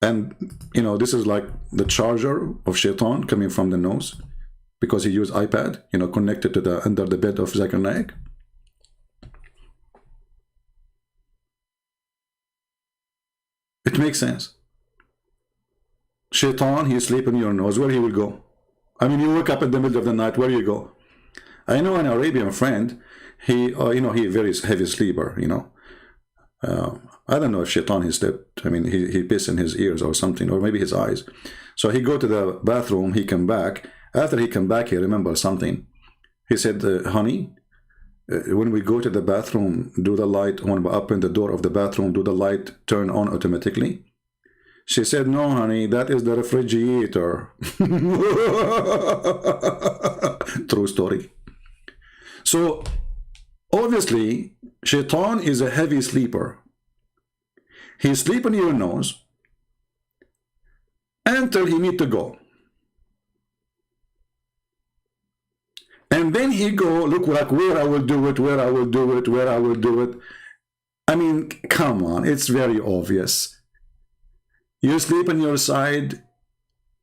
And, this is like the charger of Shaitan coming from the nose, because he used iPad, connected to under the bed of Zakir Naik. It makes sense. Shaitan, he sleep in your nose, where he will go? I mean, you wake up in the middle of the night, where you go? I know an Arabian friend, he very heavy sleeper, I don't know if Shaitan he slept. I mean, he pissed in his ears or something, or maybe his eyes. So he go to the bathroom, he come back. After he come back, he remember something. He said, honey, when we go to the bathroom, do the light, when we open the door of the bathroom, do the light turn on automatically? She said, no, honey, that is the refrigerator. True story. So, obviously, Shaitan is a heavy sleeper. He sleep in your nose until he need to go. And then he go, look, like, where I will do it, where I will do it, where I will do it. I mean, come on, it's very obvious. You sleep on your side,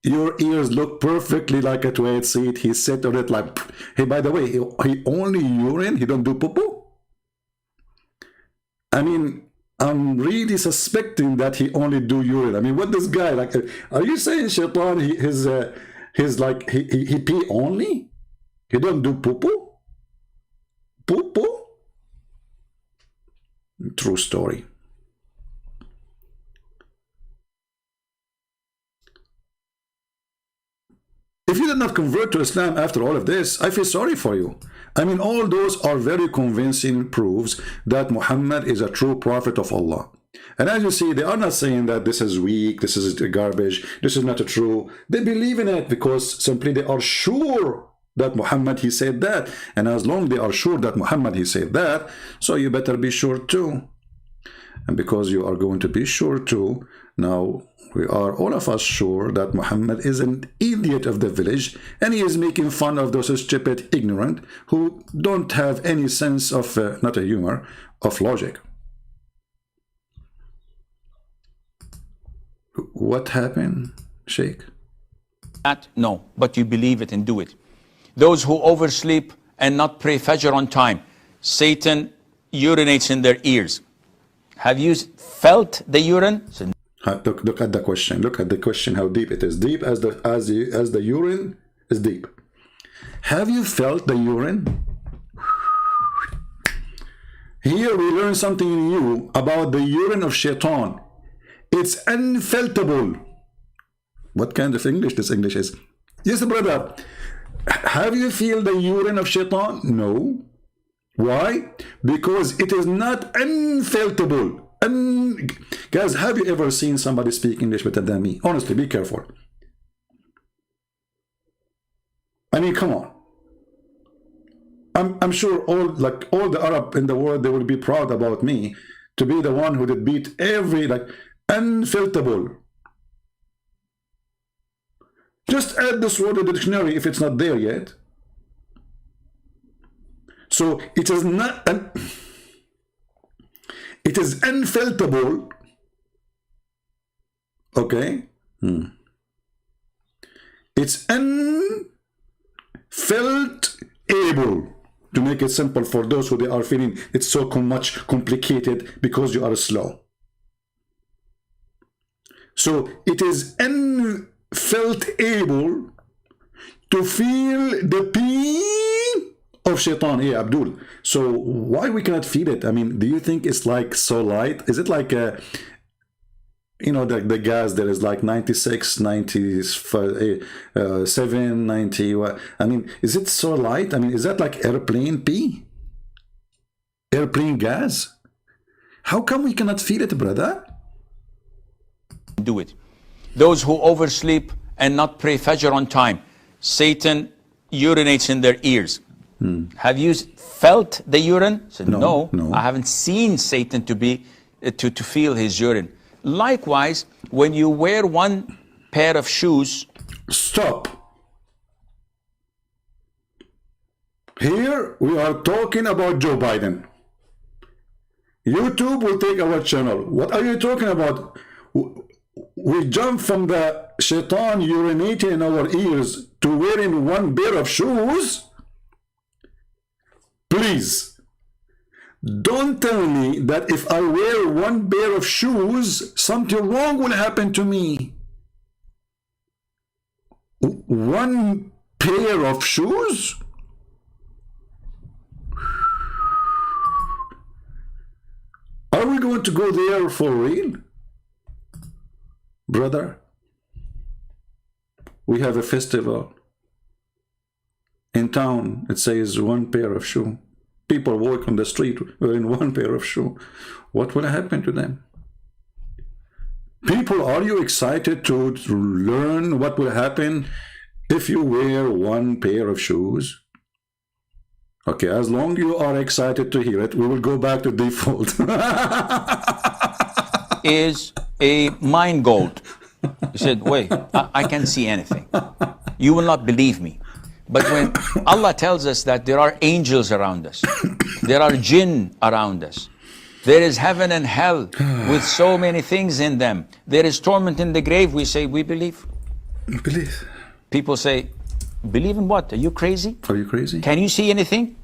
your ears look perfectly like a toilet seat. He sit on it like, hey, by the way, he only urine, he don't do poo-poo? I mean, I'm really suspecting that he only do urine. I mean, what this guy, like, are you saying Shaitan, his like, he pee only? He don't do poo-poo? Poo-poo? True story. If you did not convert to Islam after all of this, I feel sorry for you. I mean, all those are very convincing proofs that Muhammad is a true prophet of Allah. And as you see, they are not saying that this is weak, this is garbage, this is not true. They believe in it because simply they are sure that Muhammad, he said that. And as long as they are sure that Muhammad, he said that, so you better be sure too. And because you are going to be sure too, now we are all of us sure that Muhammad is an idiot of the village, and he is making fun of those stupid, ignorant, who don't have any sense of, not a humor, of logic. What happened, Sheikh? No, but you believe it and do it. Those who oversleep and not pray Fajr on time, Satan urinates in their ears. Have you felt the urine? Look at the question. Look at the question, how deep it is. Deep as the urine is deep. Have you felt the urine? Here we learn something new about the urine of Shaitan. It's unfeltable. What kind of English this English is? Yes, brother. Have you feel the urine of Shaitan? No. Why? Because it is not unfeltable. Guys, have you ever seen somebody speak English better than me? Honestly, be careful. I mean, come on. I'm sure all the Arab in the world, they will be proud about me to be the one who did beat every unfeltable. Just add this word in the dictionary if it's not there yet. So it is not it is unfilterable. Okay? It's unfilterable. To make it simple for those who they are feeling it's so much complicated because you are slow. So it is unfilterable to feel the pain of shaitan. Yeah, Abdul. So why we cannot feel it? I mean, do you think it's like so light? Is it like a, you know, the gas that is like 96, 97, 90? I mean, is it so light? I mean, is that like airplane pee? Airplane gas? How come we cannot feel it, brother? Do it. Those who oversleep and not pray Fajr on time, Satan urinates in their ears. Have you felt the urine? I said, no, I haven't seen Satan to feel his urine. Likewise, when you wear one pair of shoes. Stop. Here we are talking about Joe Biden. YouTube will take our channel. What are you talking about? We jump from the shaitan urinating in our ears to wearing one pair of shoes? Please, don't tell me that if I wear one pair of shoes, something wrong will happen to me. One pair of shoes? Are we going to go there for real? Brother, we have a festival in town. It says one pair of shoe. People walk on the street wearing one pair of shoe. What will happen to them? People, are you excited to learn what will happen if you wear one pair of shoes? Okay, as long as you are excited to hear it, we will go back to default. Is a mine gold. He said, wait, I can't see anything. You will not believe me. But when Allah tells us that there are angels around us, there are jinn around us, there is heaven and hell with so many things in them, there is torment in the grave, we say, we believe. We believe. People say, believe in what? Are you crazy? Are you crazy? Can you see anything?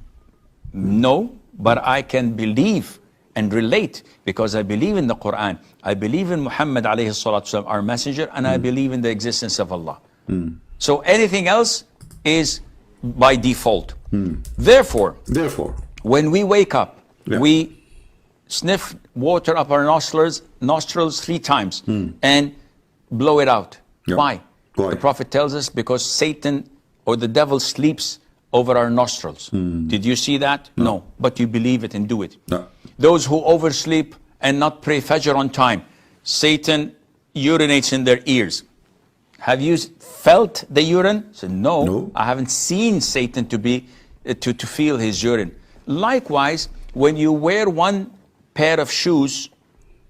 No, but I can believe and relate because I believe in the Quran. I believe in Muhammad alayhi salatu wasalam, our messenger, and I believe in the existence of Allah. So anything else is by default. Therefore, when we wake up, we sniff water up our nostrils 3 times and blow it out. Why? The Prophet tells us because Satan or the devil sleeps over our nostrils. Did you see that? No. But you believe it and do it. No. Those who oversleep and not pray Fajr on time, Satan urinates in their ears. Have you felt the urine? I said, no, I haven't seen Satan to feel his urine. Likewise, when you wear one pair of shoes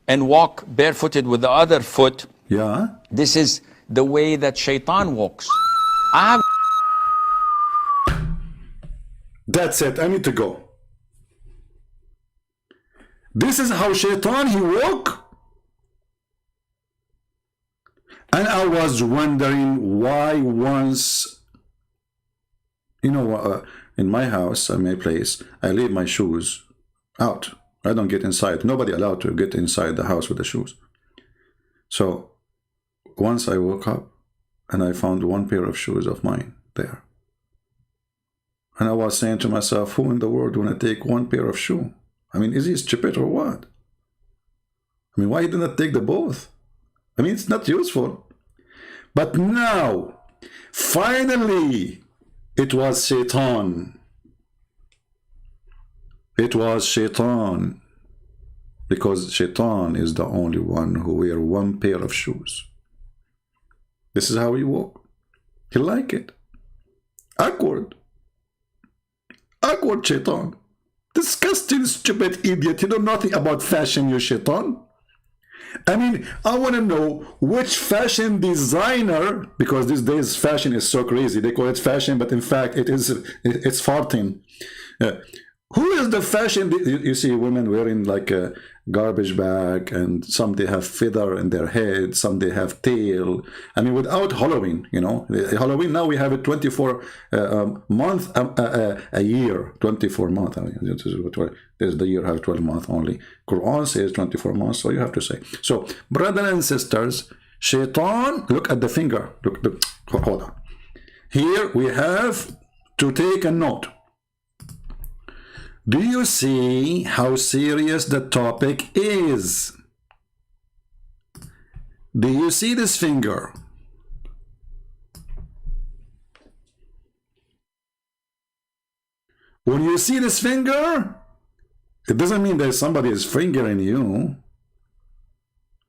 and walk barefooted with the other foot, this is the way that shaitan walks. That's it, I need to go. This is how shaitan he walk. And I was wondering why once, in my house, in my place, I leave my shoes out. I don't get inside. Nobody allowed to get inside the house with the shoes. So once I woke up and I found one pair of shoes of mine there. And I was saying to myself, who in the world want to take one pair of shoe? I mean, is he stupid or what? I mean, why did not take the both? I mean, it's not useful. But now, finally, it was shaitan. It was shaitan. Because shaitan is the only one who wear one pair of shoes. This is how he walk. He like it. Awkward. Awkward shaitan. Disgusting, stupid idiot. You know nothing about fashion, you shaitan. I mean, I want to know which fashion designer, because these days fashion is so crazy. They call it fashion, but in fact, it's farting. Who is the fashion? You see women wearing like a garbage bag, and some they have feather in their head, some they have tail. I mean, without Halloween, you know, Halloween now we have it 24 month a year, 24 month. I mean, there's the year have 12 months only. Quran says 24 months, so you have to say. So, brothers and sisters, Shaitan, look at the finger. Look, hold on. Here we have to take a note. Do you see how serious the topic is? Do you see this finger? When you see this finger, it doesn't mean that somebody is fingering you.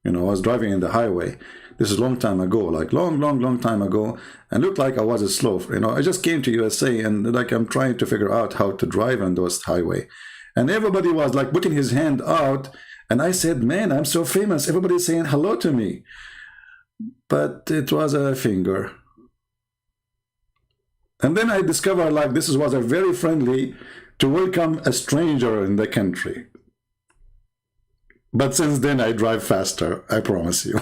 You know, I was driving in the highway. This is a long time ago, like long time ago, and looked like I was a slow. You know, I just came to USA and like I'm trying to figure out how to drive on those highway. And everybody was like putting his hand out. And I said, man, I'm so famous. Everybody's saying hello to me. But it was a finger. And then I discovered like this was a very friendly to welcome a stranger in the country. But since then, I drive faster, I promise you.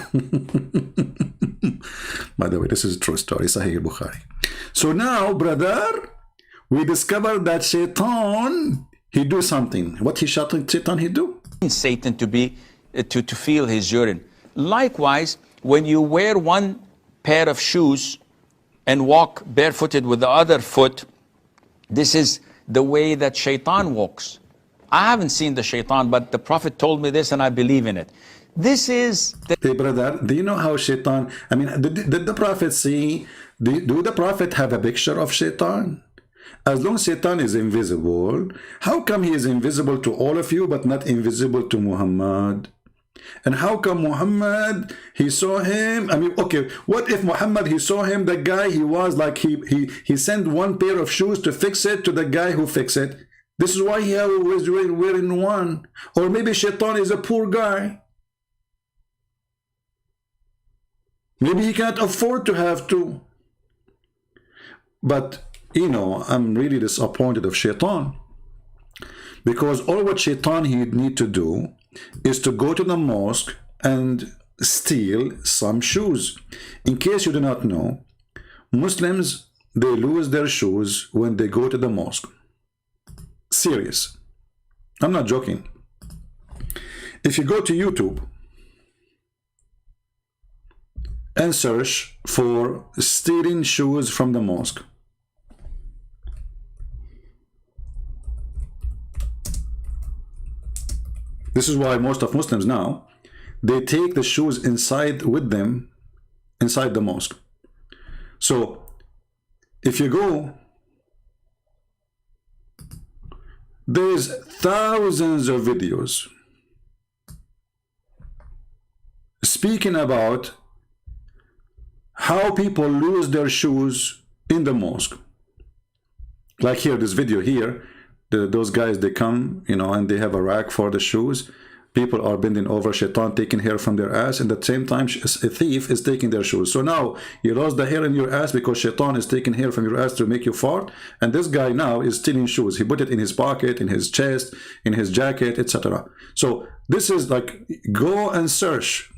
By the way, this is a true story, Sahih Bukhari. So now, brother, we discovered that Shaitan, he do something. What Shaitan he do? Satan to be to feel his urine. Likewise, when you wear one pair of shoes and walk barefooted with the other foot, this is the way that Shaitan walks. I haven't seen the Shaitan, but the Prophet told me this and I believe in it. This is the... Hey brother, do you know how Shaitan, I mean, did the Prophet see, do the Prophet have a picture of Shaitan? As long as Shaitan is invisible, how come he is invisible to all of you but not invisible to Muhammad? And how come Muhammad, he saw him? I mean, okay, what if Muhammad, he saw him, the guy, he was like, he sent one pair of shoes to fix it to the guy who fixed it. This is why he was wearing one. Or maybe Shaitan is a poor guy. Maybe he can't afford to have two. But, you know, I'm really disappointed of Shaitan. Because all what Shaitan he need to do is to go to the mosque and steal some shoes. In case you do not know, Muslims, they lose their shoes when they go to the mosque. Serious. I'm not joking. If you go to YouTube and search for stealing shoes from the mosque, this is why most of Muslims now, they take the shoes inside with them, inside the mosque. So, if you go, there's thousands of videos speaking about how people lose their shoes in the mosque. Like here, this video here, those guys, they come, you know, and they have a rack for the shoes. People are bending over, Shaitan taking hair from their ass, and at the same time, a thief is taking their shoes. So now, you lost the hair in your ass because Shaitan is taking hair from your ass to make you fart, and this guy now is stealing shoes. He put it in his pocket, in his chest, in his jacket, etc. So this is like, go and search.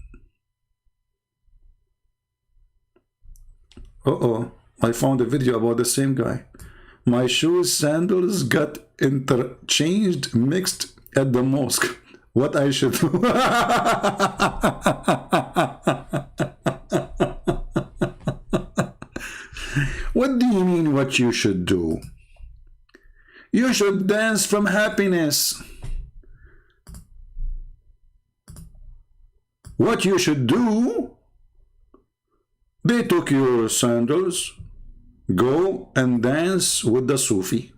Uh-oh, I found a video about the same guy. My shoes, sandals got interchanged, mixed at the mosque. What I should do? What do you mean what you should do? You should dance from happiness. What you should do? They took your sandals. Go and dance with the Sufi.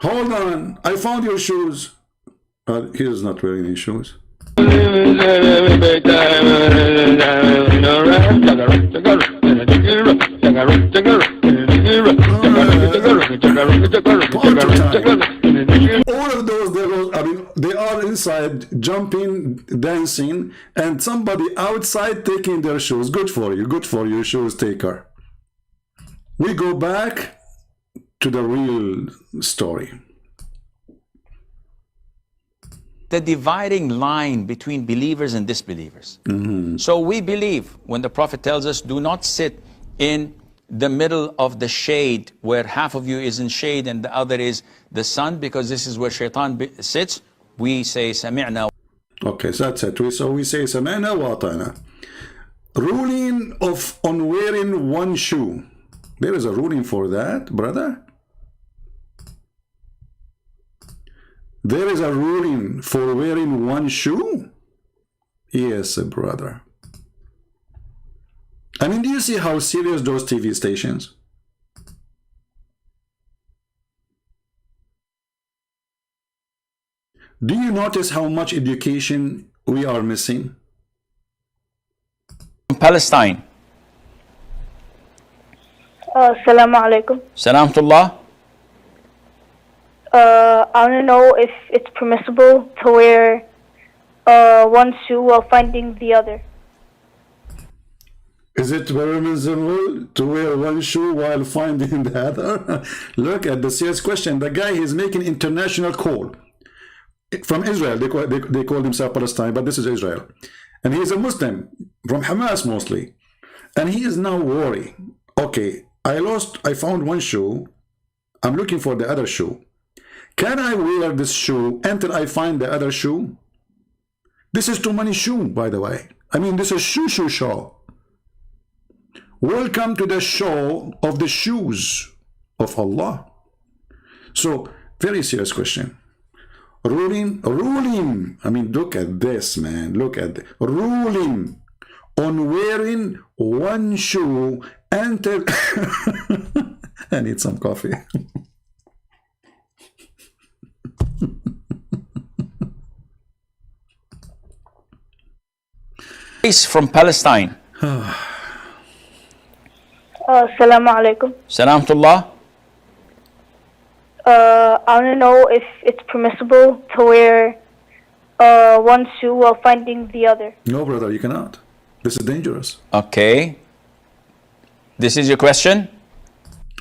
Hold on, I found your shoes. He is not wearing any shoes. All of those devils, I mean, they are inside, jumping, dancing, and somebody outside taking their shoes. Good for you, shoes taker. We go back to the real story. The dividing line between believers and disbelievers. So we believe when the Prophet tells us, do not sit in the middle of the shade where half of you is in shade and the other is the sun, because this is where shaitan sits. We say sami'na. Okay, so that's it. So we say sami'na wa ata'na. Ruling on wearing one shoe. There is a ruling for that, brother. There is a ruling for wearing one shoe? Yes, brother. I mean, do you see how serious those TV stations? Do you notice how much education we are missing? Palestine. Assalamu alaikum. Salamtullah. I want to know if it's permissible to wear one shoe while finding the other. Is it permissible to wear one shoe while finding the other? Look at the serious question. The guy is making international call. From Israel, they call themselves Palestine, but this is Israel. And he is a Muslim, from Hamas mostly. And he is now worried. Okay, I found one shoe. I'm looking for the other shoe. Can I wear this shoe until I find the other shoe? This is too many shoes, by the way. I mean, this is shoe show. Welcome to the show of the shoes of Allah. So, very serious question. Ruling. I mean, look at this, man. Look at this. Ruling on wearing one shoe until... I need some coffee. From Palestine. Assalamu alaikum. Salamtullah. I want to know if it's permissible to wear one shoe while finding the other. No, brother, you cannot. This is dangerous. Okay. This is your question?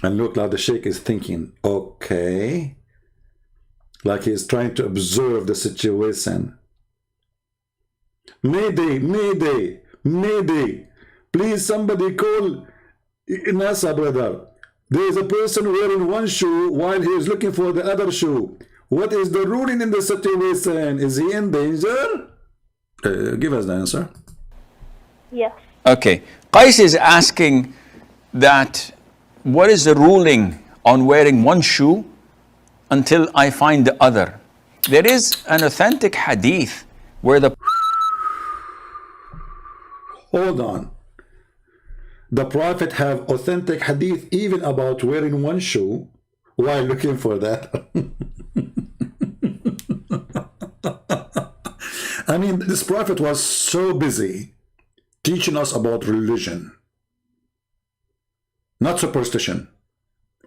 And look, like the sheikh is thinking, okay. Like he's trying to observe the situation. Mayday, mayday, mayday. Please, somebody call NASA, brother. There is a person wearing one shoe while he is looking for the other shoe. What is the ruling in the situation? Is he in danger? Give us the answer. Yes. Okay. Qais is asking that what is the ruling on wearing one shoe until I find the other? There is an authentic hadith where the... Hold on. The Prophet have authentic hadith even about wearing one shoe while looking for that. I mean, this Prophet was so busy teaching us about religion, not superstition,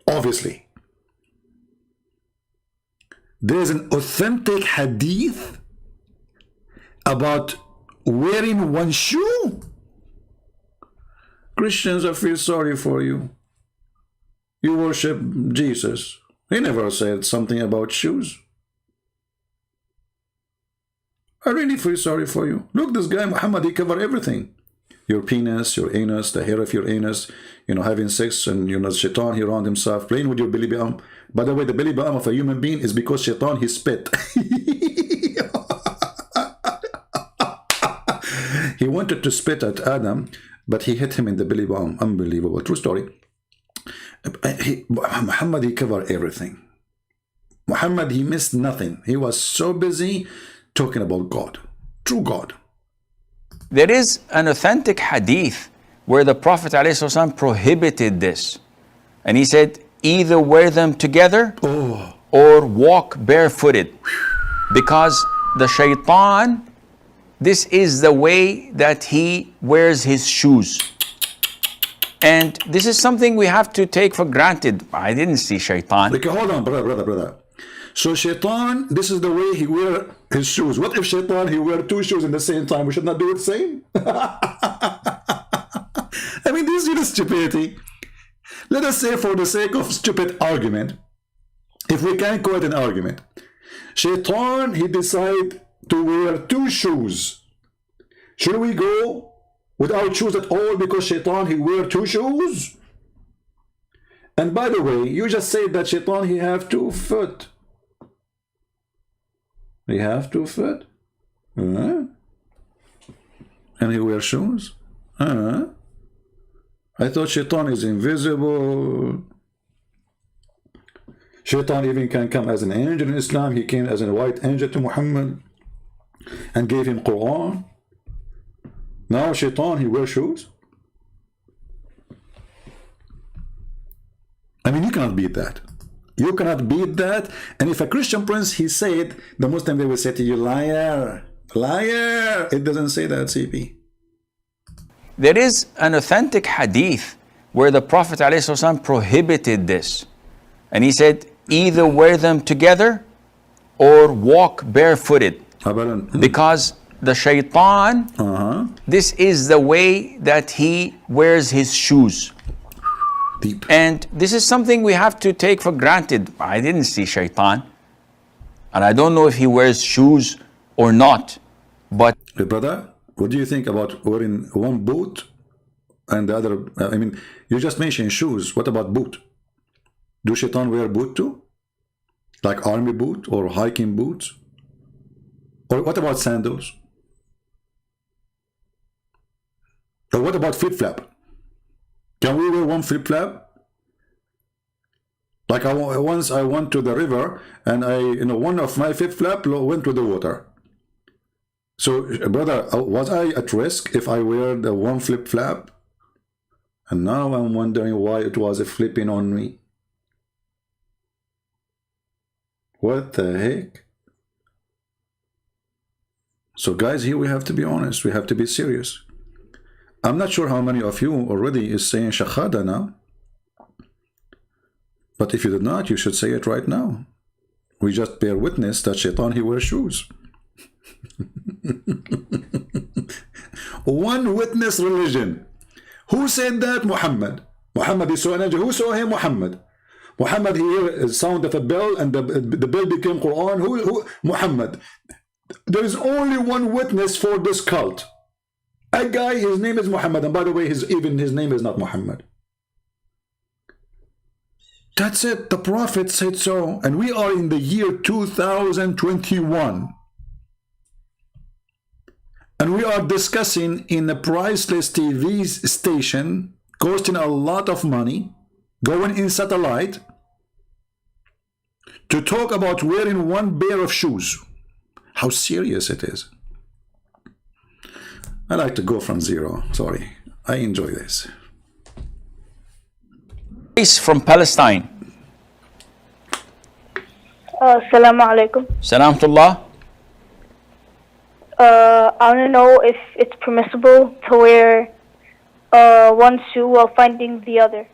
obviously. There's an authentic hadith about wearing one shoe. Christians, I feel sorry for you. You worship Jesus. He never said something about shoes. I really feel sorry for you. Look, this guy Muhammad, he covered everything. Your penis, your anus, the hair of your anus, having sex, and shaitan, he round himself, playing with your belly button. By the way, the belly button of a human being is because shaitan, he spit. He wanted to spit at Adam, but he hit him in the belly button. Unbelievable. True story. Muhammad, he covered everything. Muhammad, he missed nothing. He was so busy talking about God. True God. There is an authentic hadith where the Prophet ﷺ prohibited this. And he said, either wear them together or walk barefooted. because the shaitan, this is the way that he wears his shoes. And this is something we have to take for granted. I didn't see shaitan. Okay, hold on, brother. So shaitan, this is the way he wear his shoes. What if shaitan, he wear two shoes in the same time? We should not do it same? I mean, this is stupidity. Let us say, for the sake of stupid argument, if we can quote an argument, shaitan, he decide to wear two shoes. Should we go without shoes at all because shaitan, he wear two shoes? And by the way, you just said that shaitan, he have 2 foot. He have 2 foot? And he wear shoes? I thought shaitan is invisible. Shaitan even can come as an angel in Islam. He came as a white angel to Muhammad and gave him Quran. Now shaitan, he wears shoes? I mean, you cannot beat that. You cannot beat that. And if a Christian prince, he said, the Muslim, they will say to you, liar, liar. It doesn't say that, CP. There is an authentic hadith where the Prophet ﷺ prohibited this. And he said, either wear them together or walk barefooted. Because the shaitan, this is the way that he wears his shoes. Deep. And this is something we have to take for granted. I didn't see shaitan. And I don't know if he wears shoes or not. But hey, brother, what do you think about wearing one boot and the other? I mean, you just mentioned shoes. What about boot? Do shaitan wear boot too? Like army boot or hiking boots? Or what about sandals? Or what about flip-flap? Can we wear one flip-flap? Like once I went to the river and one of my flip-flap went to the water. So, brother, was I at risk if I wear the one flip-flap? And now I'm wondering why it was flipping on me. What the heck? So, guys, here we have to be honest. We have to be serious. I'm not sure how many of you already is saying Shahada now. But if you did not, you should say it right now. We just bear witness that shaitan, he wears shoes. One witness religion. Who said that? Muhammad. Muhammad, he saw an angel. Who saw him? Muhammad. Muhammad, he heard the sound of a bell and the bell became Quran. Who? Muhammad. There is only one witness for this cult. A guy, his name is Muhammad. And by the way, even his name is not Muhammad. That's it. The Prophet said so. And we are in the year 2021. And we are discussing in a priceless TV station, costing a lot of money, going in satellite, to talk about wearing one pair of shoes. How serious it is. I like to go from zero. Sorry. I enjoy this. From Palestine. Assalamu alaikum. Salamtullah. I want to know if it's permissible to wear one shoe while finding the other.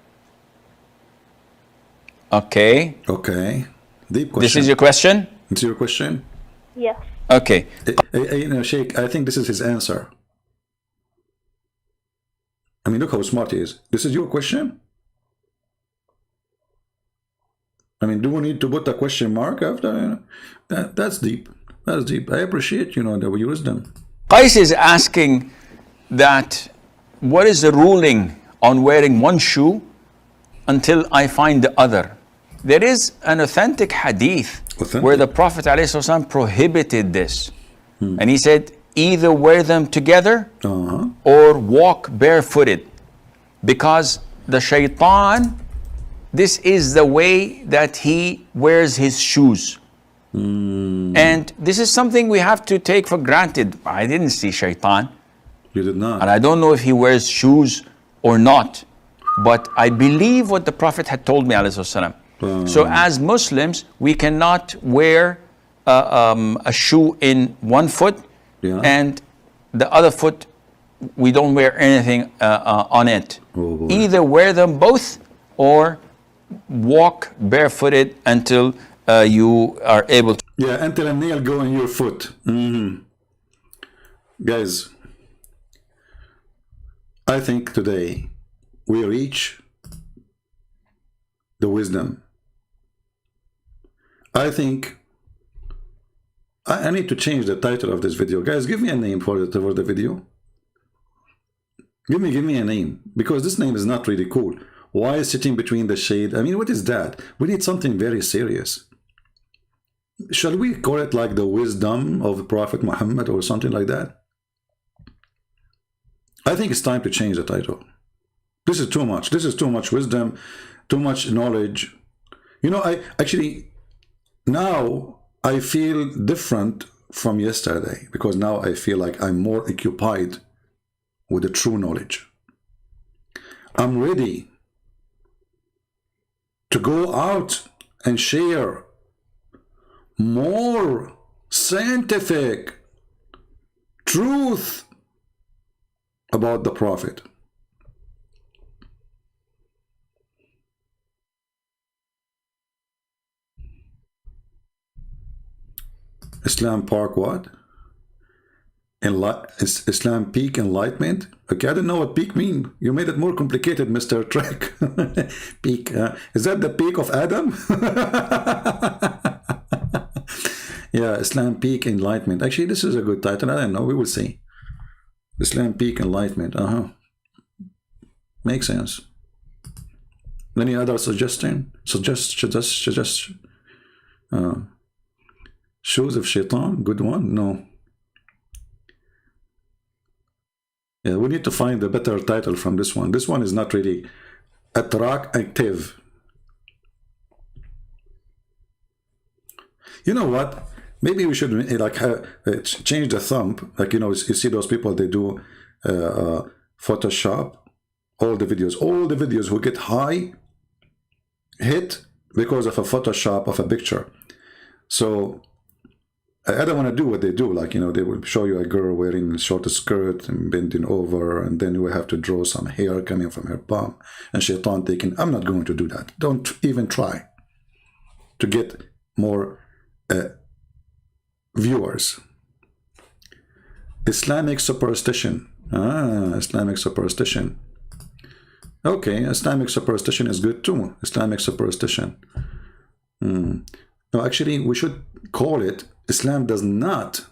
Okay. Okay. Deep question. This is your question? It's your question? Yes. Okay. Sheikh, I think this is his answer. I mean, look how smart he is. This is your question? I mean, do we need to put a question mark after? That's deep. That's deep. I appreciate, the wisdom. Qais is asking that what is the ruling on wearing one shoe until I find the other? There is an authentic hadith where the Prophet ﷺ prohibited this. And he said, either wear them together or walk barefooted. Because the shaitan, this is the way that he wears his shoes. And this is something we have to take for granted. I didn't see shaitan. You did not. And I don't know if he wears shoes or not. But I believe what the Prophet had told me, ﷺ. So as Muslims, we cannot wear a shoe in one foot, Yeah. and the other foot we don't wear anything on it. Oh, boy. Either wear them both or walk barefooted until you are able to. Yeah, until a nail go in your foot. Guys, I think today we reach the wisdom. I think I need to change the title of this video. Guys, give me a name for the video. Give me a name, because this name is not really cool. Why is sitting between the shade? I mean, what is that? We need something very serious. Shall we call it like the wisdom of Prophet Muhammad or something like that? I think it's time to change the title. This is too much. This is too much wisdom, too much knowledge. You know, I actually, now I feel different from yesterday, because now I feel like I'm more occupied with the true knowledge. I'm ready to go out and share more scientific truth about the Prophet. Islam Park what? Islam Peak Enlightenment? Okay, I don't know what peak mean. You made it more complicated, Mr. Trek. Peak. Is that the peak of Adam? Yeah, Islam Peak Enlightenment. Actually, this is a good title. I don't know. We will see. Islam Peak Enlightenment. Makes sense. Any other suggestion? Suggestion? Shoes of Shaitan? Good one? No. Yeah, we need to find a better title from this one. This one is not really attractive. You know what? Maybe we should like change the thumb. Like, you know, you see those people, they do Photoshop. All the videos who get high hit because of a Photoshop of a picture. So I don't want to do what they do. Like, you know, they will show you a girl wearing a short skirt and bending over, and then you will have to draw some hair coming from her bum and Shaitan taking. I'm not going to do that. Don't even try to get more viewers. Islamic superstition. Islamic superstition. Okay, Islamic superstition is good too. Islamic superstition. No, actually, we should call it Islam does not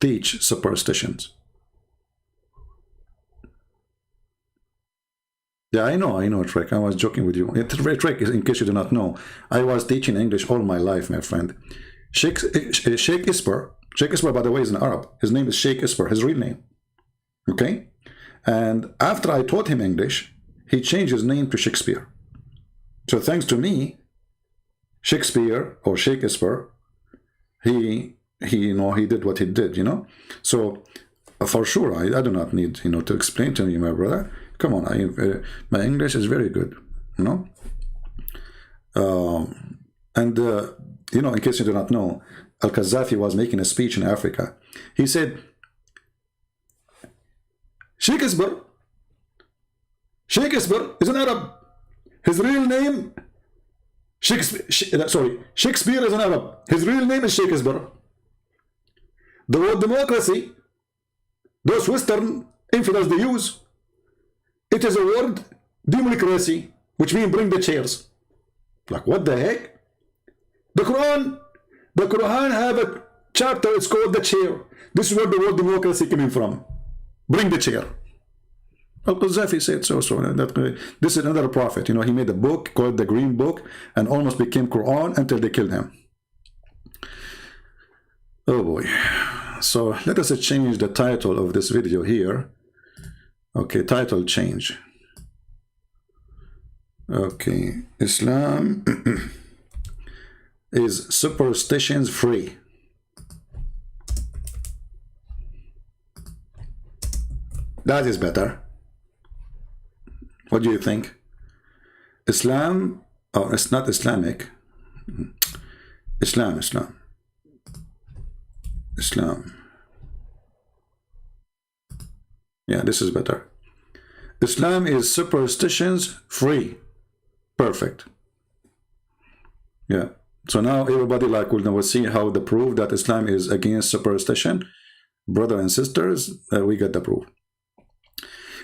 teach superstitions. Yeah, I know, Trek. I was joking with you. Trek, in case you do not know, I was teaching English all my life, my friend. Sheikh Isper, by the way, is an Arab. His name is Sheikh Isper, his real name. Okay? And after I taught him English, he changed his name to Shakespeare. So thanks to me, Shakespeare, or Sheikh Isper, he did what he did, you know. So for sure, I do not need, you know, to explain to you, my brother. Come on, my English is very good, you know. You know, in case you do not know, Al-Qaddafi was making a speech in Africa. He said, Shakespeare is an Arab. His real name, Shakespeare is an Arab. His real name is Shakespeare. The word democracy, those Western infidels they use, it is a word democracy, which means bring the chairs. Like, what the heck? The Quran have a chapter, it's called the chair. This is where the word democracy coming from. Bring the chair. Al-Qaddafi said so. This is another prophet. You know, he made a book called the Green Book and almost became Quran until they killed him. Oh boy. So let us change the title of this video here. Okay, title change. Okay, Islam is superstitions free. That is better. What do you think? Islam, oh, it's not Islamic. Islam. Islam. Yeah, this is better. Islam is superstitions free. Perfect. Yeah. So now everybody will see how the proof that Islam is against superstition. Brother and sisters, we get the proof.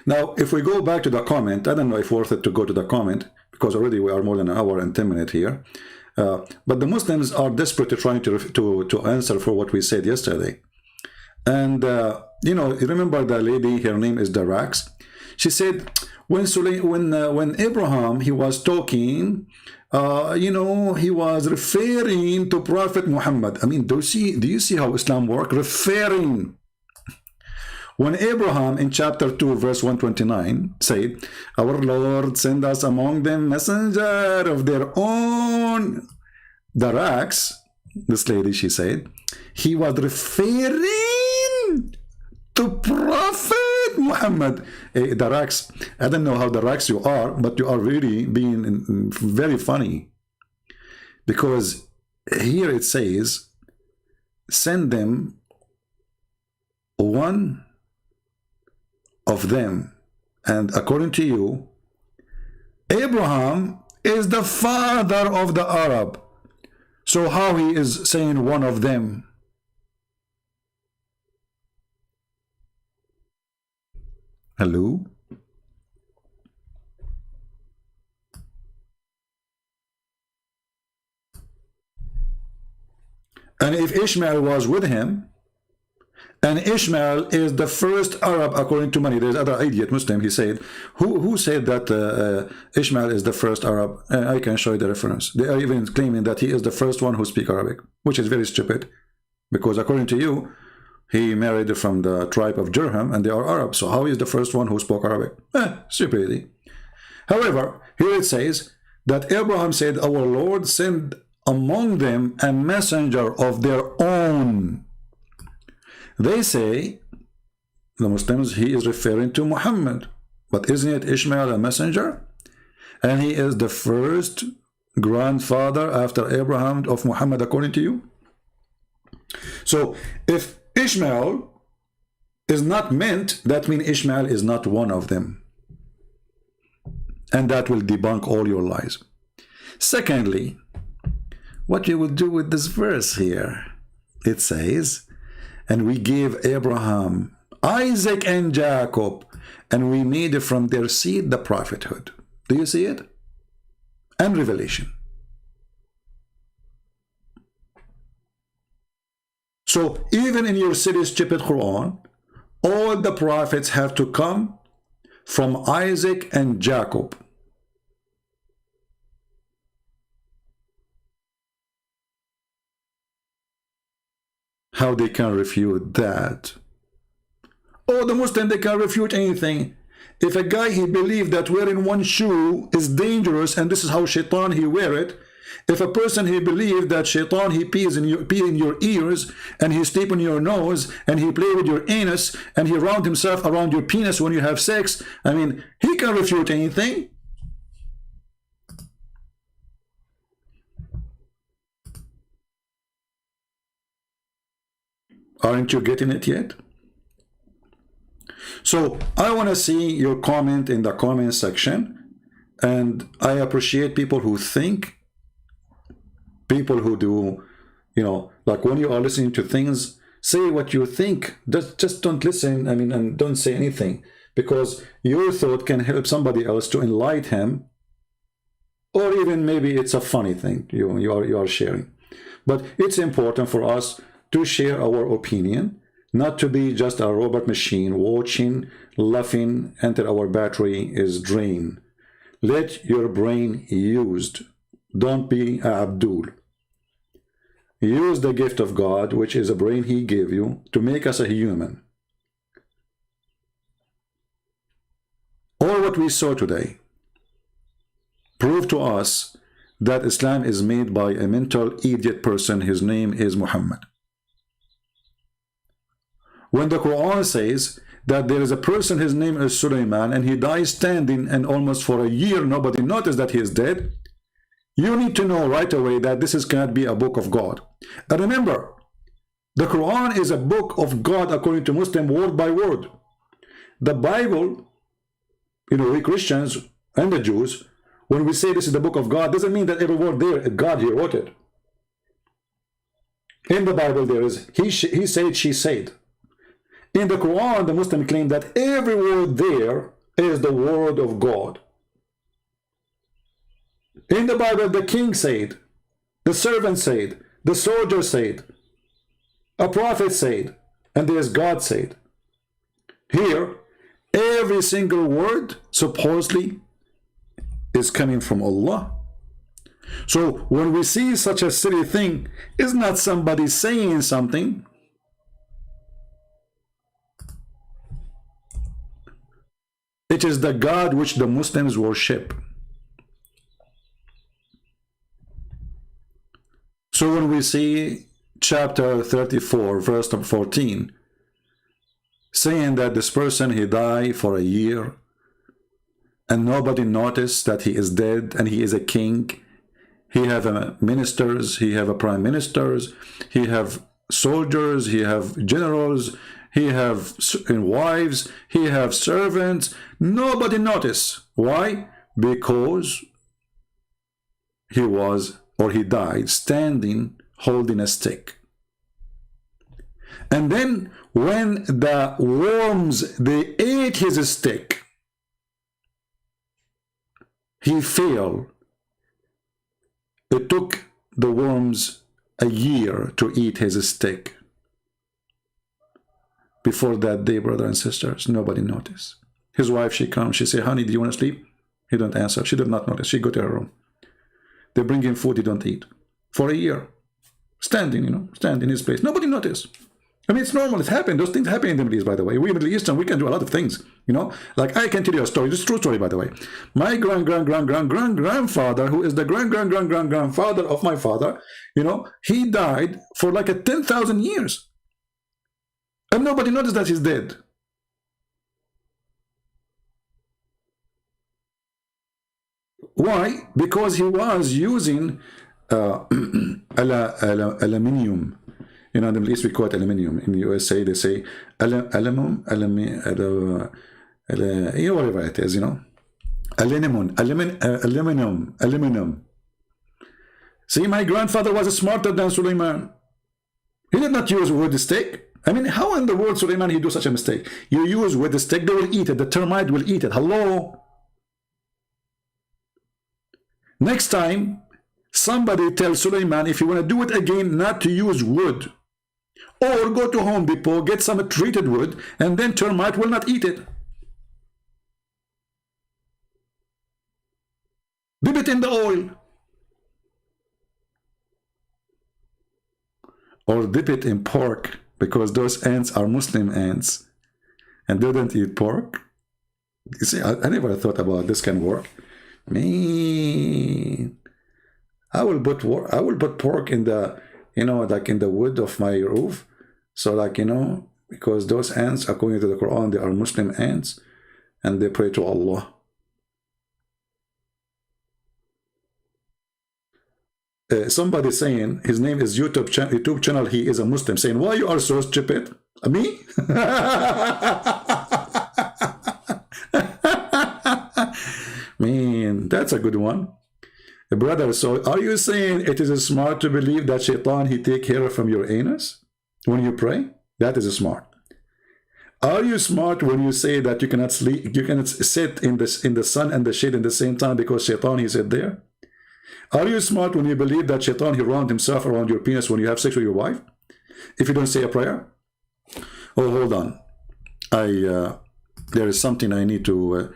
Now, if we go back to the comment, I don't know if worth it to go to the comment, because already we are more than an hour and 10 minutes here. But the Muslims are desperately trying to answer for what we said yesterday. And, you know, remember the lady, her name is Darax. She said, when Abraham, he was talking, you know, he was referring to Prophet Muhammad. I mean, do you see how Islam works? Referring. When Abraham in chapter 2 verse 129 said, our Lord send us among them messenger of their own, Darax, this lady, she said, he was referring to Prophet Muhammad. Hey, Darax, I don't know how Darax you are, but you are really being very funny. Because here it says, send them one of them. And according to you, Abraham is the father of the Arab. So how he is saying one of them? Hello? And if Ishmael was with him, and Ishmael is the first Arab according to many. There's other idiot Muslim, he said. Who said that Ishmael is the first Arab? I can show you the reference. They are even claiming that he is the first one who speaks Arabic, which is very stupid. Because according to you, he married from the tribe of Jurham and they are Arab. So how is the first one who spoke Arabic? Stupidity. However, here it says that Abraham said, our Lord sent among them a messenger of their own. They say, the Muslims, he is referring to Muhammad. But isn't it Ishmael a messenger? And he is the first grandfather after Abraham of Muhammad according to you? So if Ishmael is not meant, that means Ishmael is not one of them. And that will debunk all your lies. Secondly, what you will do with this verse here? It says, and we gave Abraham, Isaac, and Jacob, and we made from their seed the prophethood. Do you see it? And revelation. So even in your silly, stupid Quran, all the prophets have to come from Isaac and Jacob. How they can refute that? Oh, the Muslim, they can refute anything. If a guy, he believed that wearing one shoe is dangerous and this is how shaitan he wear it. If a person, he believed that shaitan, he pee in your ears and he sleep on your nose and he play with your anus and he round himself around your penis when you have sex, I mean, he can refute anything. Aren't you getting it yet? So I want to see your comment in the comment section, and I appreciate people who think, people who do, you know, like when you are listening to things, say what you think. Just don't listen, I mean, and don't say anything, because your thought can help somebody else to enlighten him, or even maybe it's a funny thing you are sharing. But it's important for us to share our opinion, not to be just a robot machine watching, laughing until our battery is drained. Let your brain used. Don't be Abdul. Use the gift of God, which is a brain he gave you, to make us a human. All what we saw today proved to us that Islam is made by a mental idiot person. His name is Muhammad. When the Quran says that there is a person, his name is Sulaiman, and he dies standing, and almost for a year nobody noticed that he is dead, you need to know right away that this cannot be a book of God. And remember, The Quran is a book of God according to Muslim, word by word. The Bible, you know, we Christians and the Jews, when we say this is the book of God, doesn't mean that every word there, God, he wrote it. In the Bible there is, he said, she said. In the Quran, the Muslim claim that every word there is the word of God. In the Bible, the king said, the servant said, the soldier said, a prophet said, and there's God said. Here, every single word supposedly is coming from Allah. So when we see such a silly thing, it's not somebody saying something. It is the God which the Muslims worship. So when we see chapter 34, verse 14, saying that this person, he died for a year, and nobody noticed that he is dead, and he is a king. He have ministers, he have prime ministers, he have soldiers, he have generals, he have wives, he have servants. Nobody noticed. Why? Because he was, or he died, standing, holding a stick. And then when the worms, they ate his stick, he fell. It took the worms a year to eat his stick. Before that day, brothers and sisters, nobody noticed. His wife, she comes, she say, honey, do you want to sleep? He don't answer. She did not notice. She go to her room. They bring him food, he don't eat. For a year. Standing, you know, stand in his place. Nobody noticed. I mean, it's normal. It's happened. Those things happen in the Middle East, by the way. We Middle Eastern, we can do a lot of things, you know. Like, I can tell you a story. This is a true story, by the way. My grandfather, who is the grandfather of my father, you know, he died for like 10,000 years. And nobody noticed that he's dead. Why? Because he was using aluminium. You know, in the Middle East we call it aluminium. In the USA they say aluminum, you know, whatever it is, you know. Aluminum. See, my grandfather was smarter than Suleiman. He did not use wood stick. I mean, how in the world, Suleiman, he do such a mistake? You use wood stick, they will eat it. The termite will eat it. Hello? Next time, somebody tell Suleiman, if you want to do it again, not to use wood. Or go to Home Depot, get some treated wood, and then termite will not eat it. Dip it in the oil. Or dip it in pork, because those ants are Muslim ants. And they don't eat pork. You see, I never thought about this can work. Man, I will put pork in the, you know, like in the wood of my roof. So, like, you know, because those ants, according to the Quran, they are Muslim ants, and they pray to Allah. Somebody saying his name is YouTube channel, he is a Muslim, saying, why you are so stupid? Me? Man, that's a good one. Brother, so are you saying it is smart to believe that Shaitan, he take hair from your anus when you pray? That is smart. Are you smart when you say that you cannot sleep, you cannot sit in the sun and the shade at the same time because Shaitan, he sit there? Are you smart when you believe that Shaitan, he round himself around your penis when you have sex with your wife? If you don't say a prayer? Oh, hold on. There is something I need to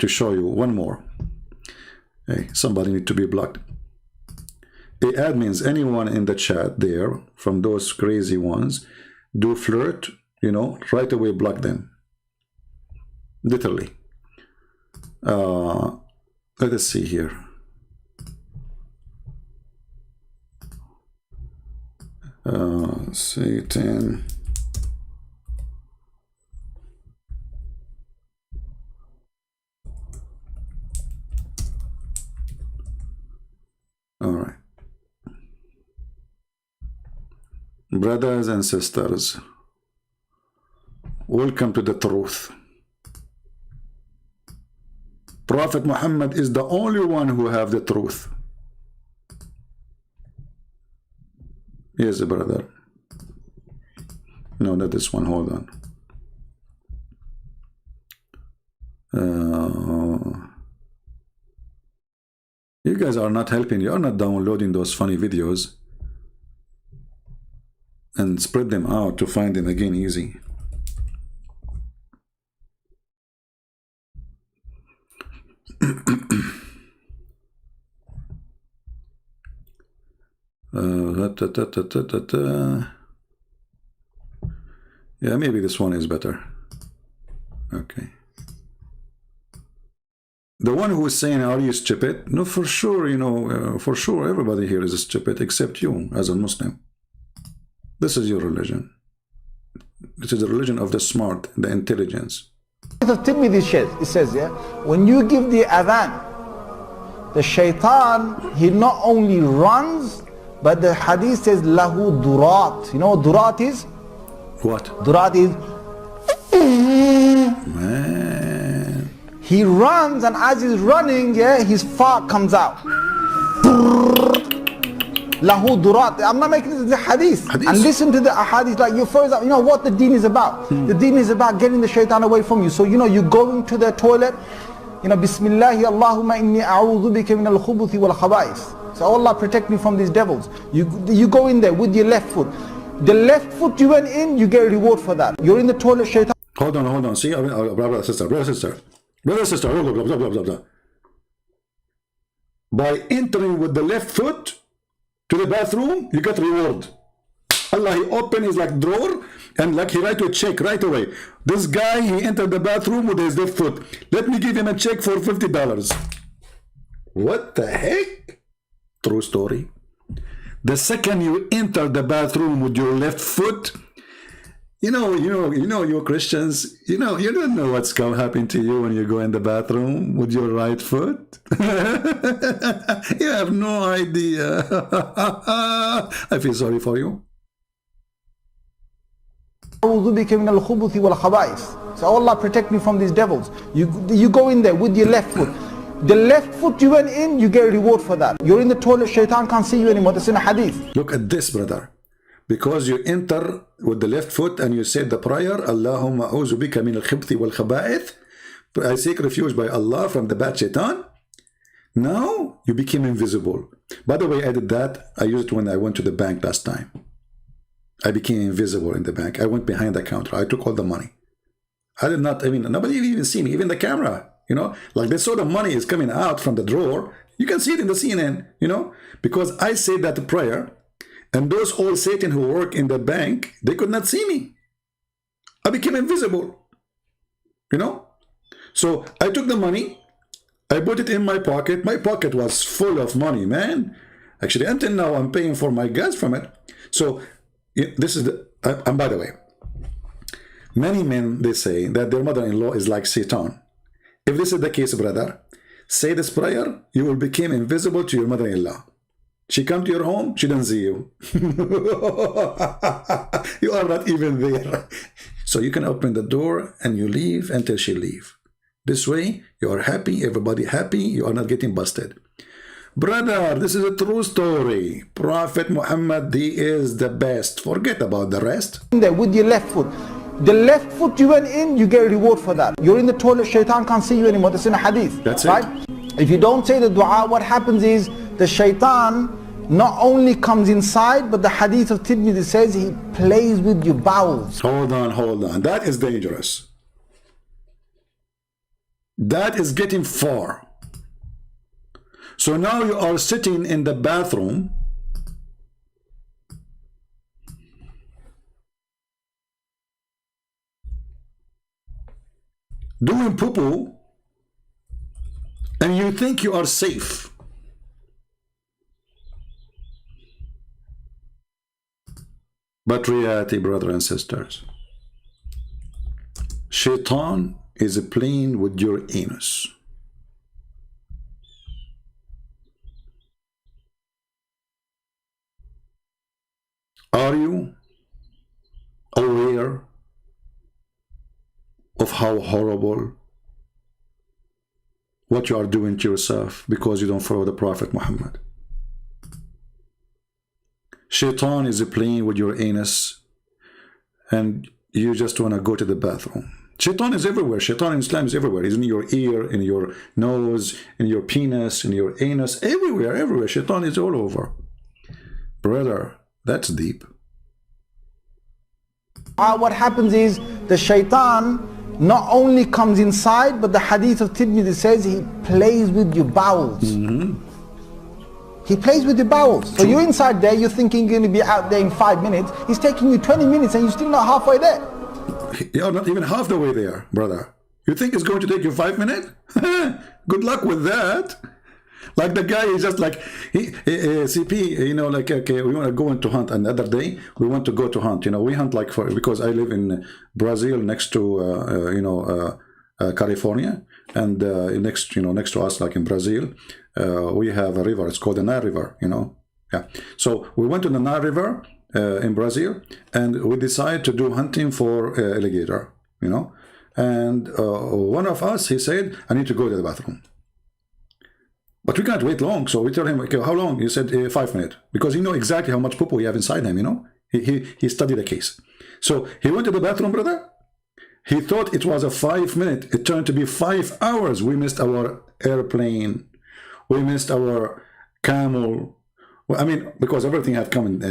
show you. One more. Hey, somebody need to be blocked. The admins, anyone in the chat there, from those crazy ones, do flirt, you know, right away block them. Literally. Let us see here. Satan. All right. Brothers and sisters, welcome to the truth. Prophet Muhammad is the only one who have the truth. Yes, brother. No, not this one. Hold on. You guys are not helping. You are not downloading those funny videos and spread them out to find them again easy. Yeah, maybe this one is better. Okay. The one who is saying, are you stupid? No, for sure, you know, for sure, everybody here is stupid except you as a Muslim. This is your religion. This is the religion of the smart, the intelligence. It says, yeah, when you give the adhan, the shaitan, he not only runs, but the hadith says, lahu durat. You know what durat is? What? Durat is... Man. He runs, and as he's running, yeah, his fart comes out. Lahu durat. I'm not making this the hadith. And listen to the hadith, like you first, you know what the deen is about. The deen is about getting the shaitan away from you. So you know, you go into the toilet, you know, Bismillahi Allahumma inni a'udhu bika min al-khubuthi wal khaba'is. So Allah protect me from these devils. You go in there with your left foot. The left foot you went in, you get a reward for that. You're in the toilet, shaitan. Hold on. See, brother, sister. By entering with the left foot to the bathroom, you get reward. Allah, he opened his like drawer and like he write to a check right away. This guy, he entered the bathroom with his left foot. Let me give him a check for $50. What the heck? True story. The second you enter the bathroom with your left foot, you know, you Christians, you don't know what's going to happen to you when you go in the bathroom with your right foot. You have no idea. I feel sorry for you. So Allah protect me from these devils. You go in there with your left foot. The left foot you went in, you get a reward for that. You're in the toilet, shaitan can't see you anymore. That's in a hadith. Look at this, brother. Because you enter with the left foot and you said the prayer, Allahumma a'udhu bika min al-khibthi wal khaba'ith. I seek refuge by Allah from the bad shaitan. Now you became invisible. By the way, I did that. I used it when I went to the bank last time. I became invisible in the bank. I went behind the counter. I took all the money. I did not, nobody even see me, even the camera, you know, like they saw the money is coming out from the drawer. You can see it in the CNN, you know, because I said that prayer. And those old Satan who work in the bank, they could not see me. I became invisible, you know. So I took the money, I put it in my pocket. My pocket was full of money, man. Actually, until now, I'm paying for my gas from it. So this is the, and by the way, many men, they say that their mother-in-law is like Satan. If this is the case, brother, say this prayer, you will become invisible to your mother-in-law. She come to your home, she doesn't see you. You are not even there. So you can open the door and you leave until she leave. This way, you are happy, everybody happy, you are not getting busted. Brother, this is a true story. Prophet Muhammad, he is the best. Forget about the rest. There with your left foot. The left foot you went in, you get a reward for that. You're in the toilet, shaitan can't see you anymore. That's in a hadith. That's right? It. If you don't say the dua, what happens is the shaitan not only comes inside, but the hadith of Tirmidhi says he plays with your bowels. Hold on. That is dangerous. That is getting far. So now you are sitting in the bathroom doing poo-poo and you think you are safe. But reality, brothers and sisters, Shaitan is playing with your anus. Are you aware of how horrible what you are doing to yourself because you don't follow the Prophet Muhammad. Shaitan is playing with your anus and you just want to go to the bathroom. Shaitan is everywhere. Shaitan in Islam is everywhere. He's in your ear, in your nose, in your penis, in your anus, everywhere, everywhere. Shaitan is all over. Brother, that's deep. What happens is the shaitan not only comes inside, but the hadith of Tirmidhi says he plays with your bowels. He plays with your bowels. So you're inside there, you're thinking you're going to be out there in 5 minutes. He's taking you 20 minutes and you're still not halfway there. You're not even half the way there, brother. You think it's going to take you 5 minutes? Good luck with that. Like the guy is just like, CP, you know, like, okay, we want to go into hunt. Another day, we want to go to hunt. You know, we hunt like because I live in Brazil next to, California. And next to us, like in Brazil, we have a river. It's called the Nile River, you know. Yeah. So we went to the Nile River in Brazil, and we decided to do hunting for alligator, you know. And one of us, he said, I need to go to the bathroom. But we can't wait long, so we tell him, okay, how long? He said 5 minutes, because he know exactly how much poo he have inside him, you know. He studied the case. So he went to the bathroom, brother. He thought it was a 5 minute. It turned to be 5 hours. We missed our airplane. We missed our camel. Well, I mean, because everything had come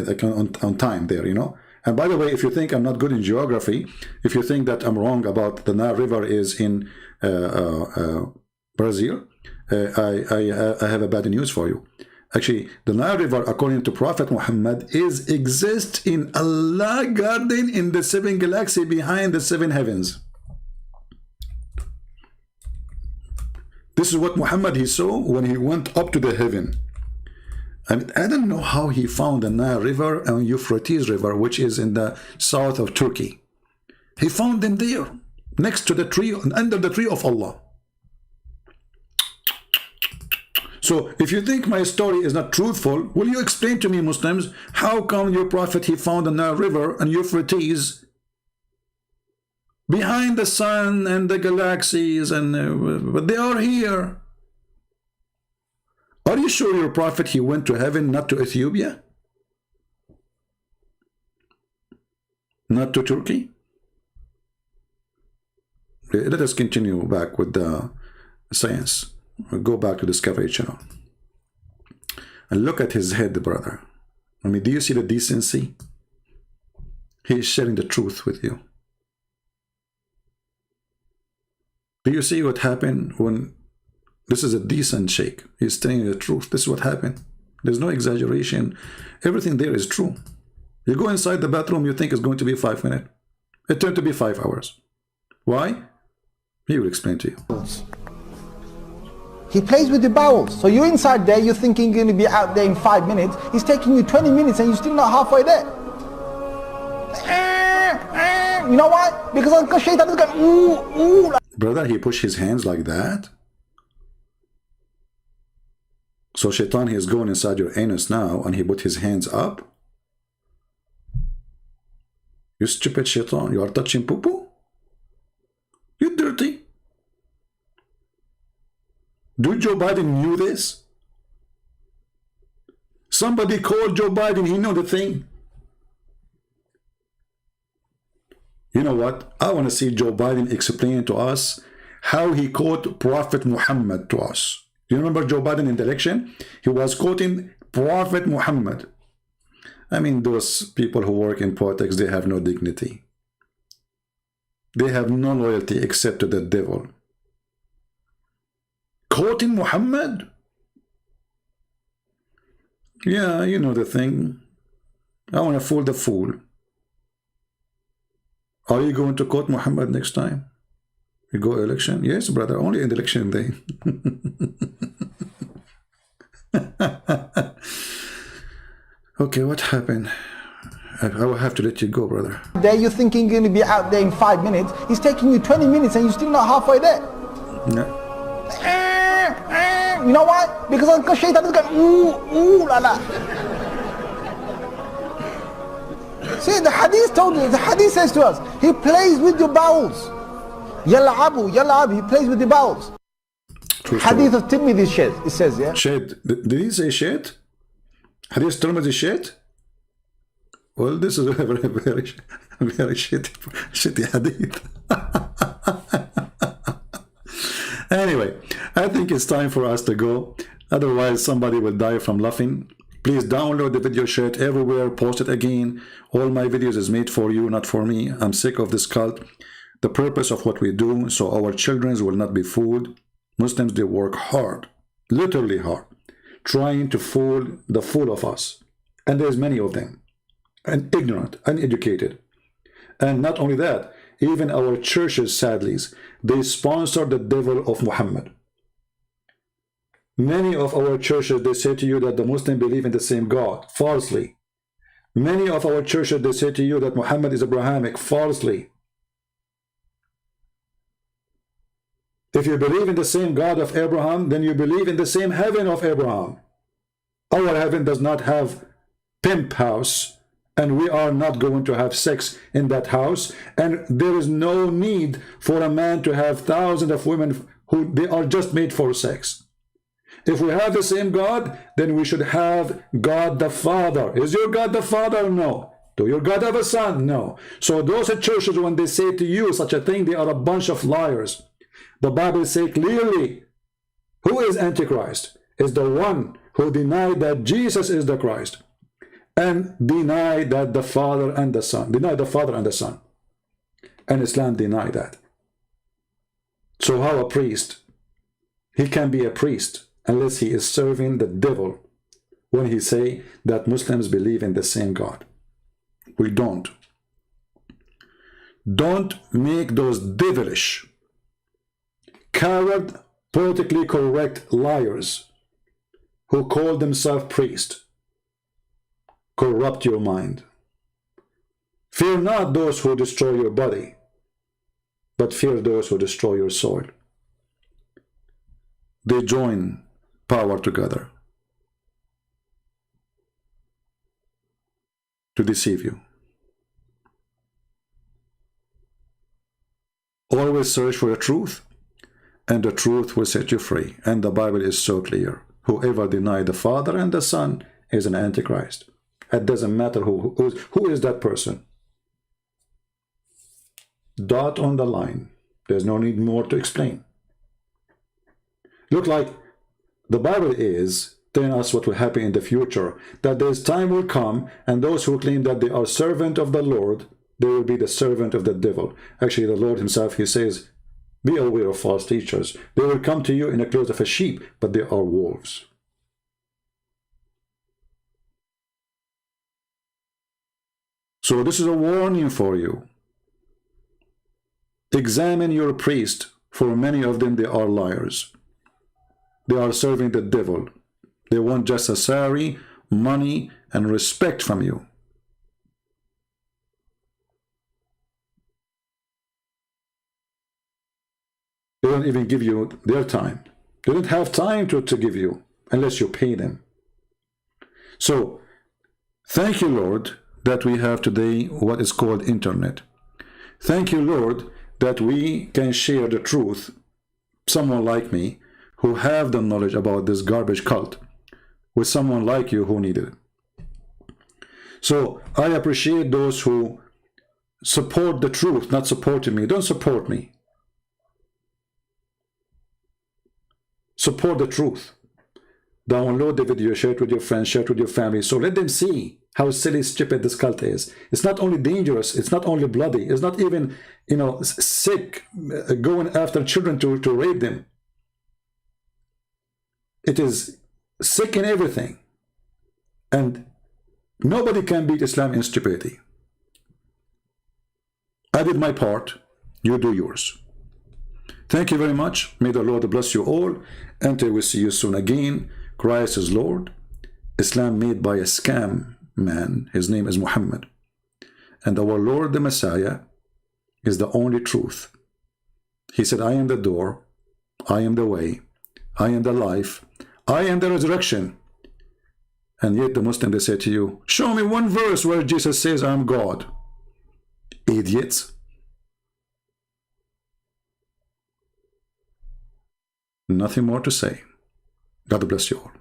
on time there, you know. And by the way, if you think I'm not good in geography, if you think that I'm wrong about the Nile River is in Brazil, I have a bad news for you. Actually, the Nile River, according to Prophet Muhammad, exists in Allah garden in the 7 galaxy behind the 7 heavens. This is what Muhammad he saw when he went up to the heaven. And I don't know how he found the Nile River and Euphrates River, which is in the south of Turkey. He found them there, next to the tree, under the tree of Allah. So if you think my story is not truthful, will you explain to me, Muslims, how come your prophet, he found the Nile River and Euphrates behind the sun and the galaxies, and but they are here? Are you sure your prophet, he went to heaven, not to Ethiopia? Not to Turkey? Let us continue back with the science. Go back to Discovery Channel and look at his head, brother. I mean, do you see the decency? He is sharing the truth with you. Do you see what happened when this is a decent sheikh? He's telling you the truth. This is what happened. There's no exaggeration. Everything there is true. You go inside the bathroom, you think it's going to be 5 minutes. It turned to be 5 hours. Why? He will explain to you. He plays with the bowels. So you're inside there, you're thinking you're going to be out there in 5 minutes. He's taking you 20 minutes and you're still not halfway there. You know why? Because Shaitan is going, ooh. Brother, he pushed his hands like that. So Shaitan, he is going inside your anus now and he put his hands up. You stupid Shaitan, you are touching poo-poo? You dirty. Do Joe Biden knew this? Somebody called Joe Biden, he know the thing. You know what? I want to see Joe Biden explain to us how he quote Prophet Muhammad to us. You remember Joe Biden in the election? He was quoting Prophet Muhammad. I mean, those people who work in politics, they have no dignity. They have no loyalty except to the devil. Quoting Muhammad? Yeah, you know the thing. I want to fool the fool. Are you going to quote Muhammad next time? You go election? Yes, brother, only in the election day. Okay, what happened? I will have to let you go, brother. There you're thinking you're going to be out there in 5 minutes. He's taking you 20 minutes and you're still not halfway there. No. You know why? Because Shaitan is going, ooh la la. See, the hadith told you, the hadith says to us, he plays with your bowels. Yal'abu, yal'ab, he plays with the bowels. True Hadith story. of Tirmidhi says, it says, yeah. Shit. Did he say shit? Hadith Tirmidhi shit? Well, this is a very shitty hadith. Anyway, I think it's time for us to go. Otherwise, somebody will die from laughing. Please download the video, share it everywhere, post it again. All my videos is made for you, not for me. I'm sick of this cult. The purpose of what we do, so our children will not be fooled. Muslims, they work hard, literally hard, trying to fool the fool of us. And there's many of them. And ignorant, uneducated. And not only that, even our churches, sadly, they sponsor the devil of Muhammad. Many of our churches, they say to you that the Muslims believe in the same God, falsely. Many of our churches, they say to you that Muhammad is Abrahamic, falsely. If you believe in the same God of Abraham, then you believe in the same heaven of Abraham. Our heaven does not have pimp house, and we are not going to have sex in that house, and there is no need for a man to have thousands of women who they are just made for sex. If we have the same God, then we should have God the Father. Is your God the Father? No. Do your God have a son? No. So those churches, when they say to you such a thing, they are a bunch of liars. The Bible says clearly, who is Antichrist? Is the one who denied that Jesus is the Christ, and deny that the Father and the Son, deny the Father and the Son. And Islam deny that. So how a priest, he can be a priest unless he is serving the devil when he say that Muslims believe in the same God. We don't. Don't make those devilish, coward, politically correct liars who call themselves priests corrupt your mind. Fear not those who destroy your body, but fear those who destroy your soul. They join power together to deceive you. Always search for the truth, and the truth will set you free. And the Bible is so clear. Whoever denies the Father and the Son is an Antichrist. It doesn't matter who is that person. Dot on the line. There's no need more to explain. Look like the Bible is telling us what will happen in the future, that there's time will come, and those who claim that they are servant of the Lord, they will be the servant of the devil. Actually, the Lord himself, he says, be aware of false teachers. They will come to you in the clothes of a sheep, but they are wolves. So this is a warning for you. Examine your priest, for many of them, they are liars. They are serving the devil. They want just a salary, money, and respect from you. They don't even give you their time. They don't have time to give you unless you pay them. So, thank you, Lord, that we have today what is called internet. Thank you, Lord, that we can share the truth, someone like me, who have the knowledge about this garbage cult, with someone like you who need it. So, I appreciate those who support the truth, not supporting me. Don't support me. Support the truth. Download the video, share it with your friends, share it with your family, so let them see how silly, stupid this cult is. It's not only dangerous, it's not only bloody, it's not even, sick, going after children to rape them. It is sick in everything. And nobody can beat Islam in stupidity. I did my part, you do yours. Thank you very much. May the Lord bless you all. Until we see you soon again. Christ is Lord. Islam made by a scam man. His name is Muhammad. And our Lord the Messiah is the only truth. He said, I am the door. I am the way. I am the life. I am the resurrection. And yet the Muslim, they say to you, show me one verse where Jesus says I'm God. Idiots. Nothing more to say. God bless you all.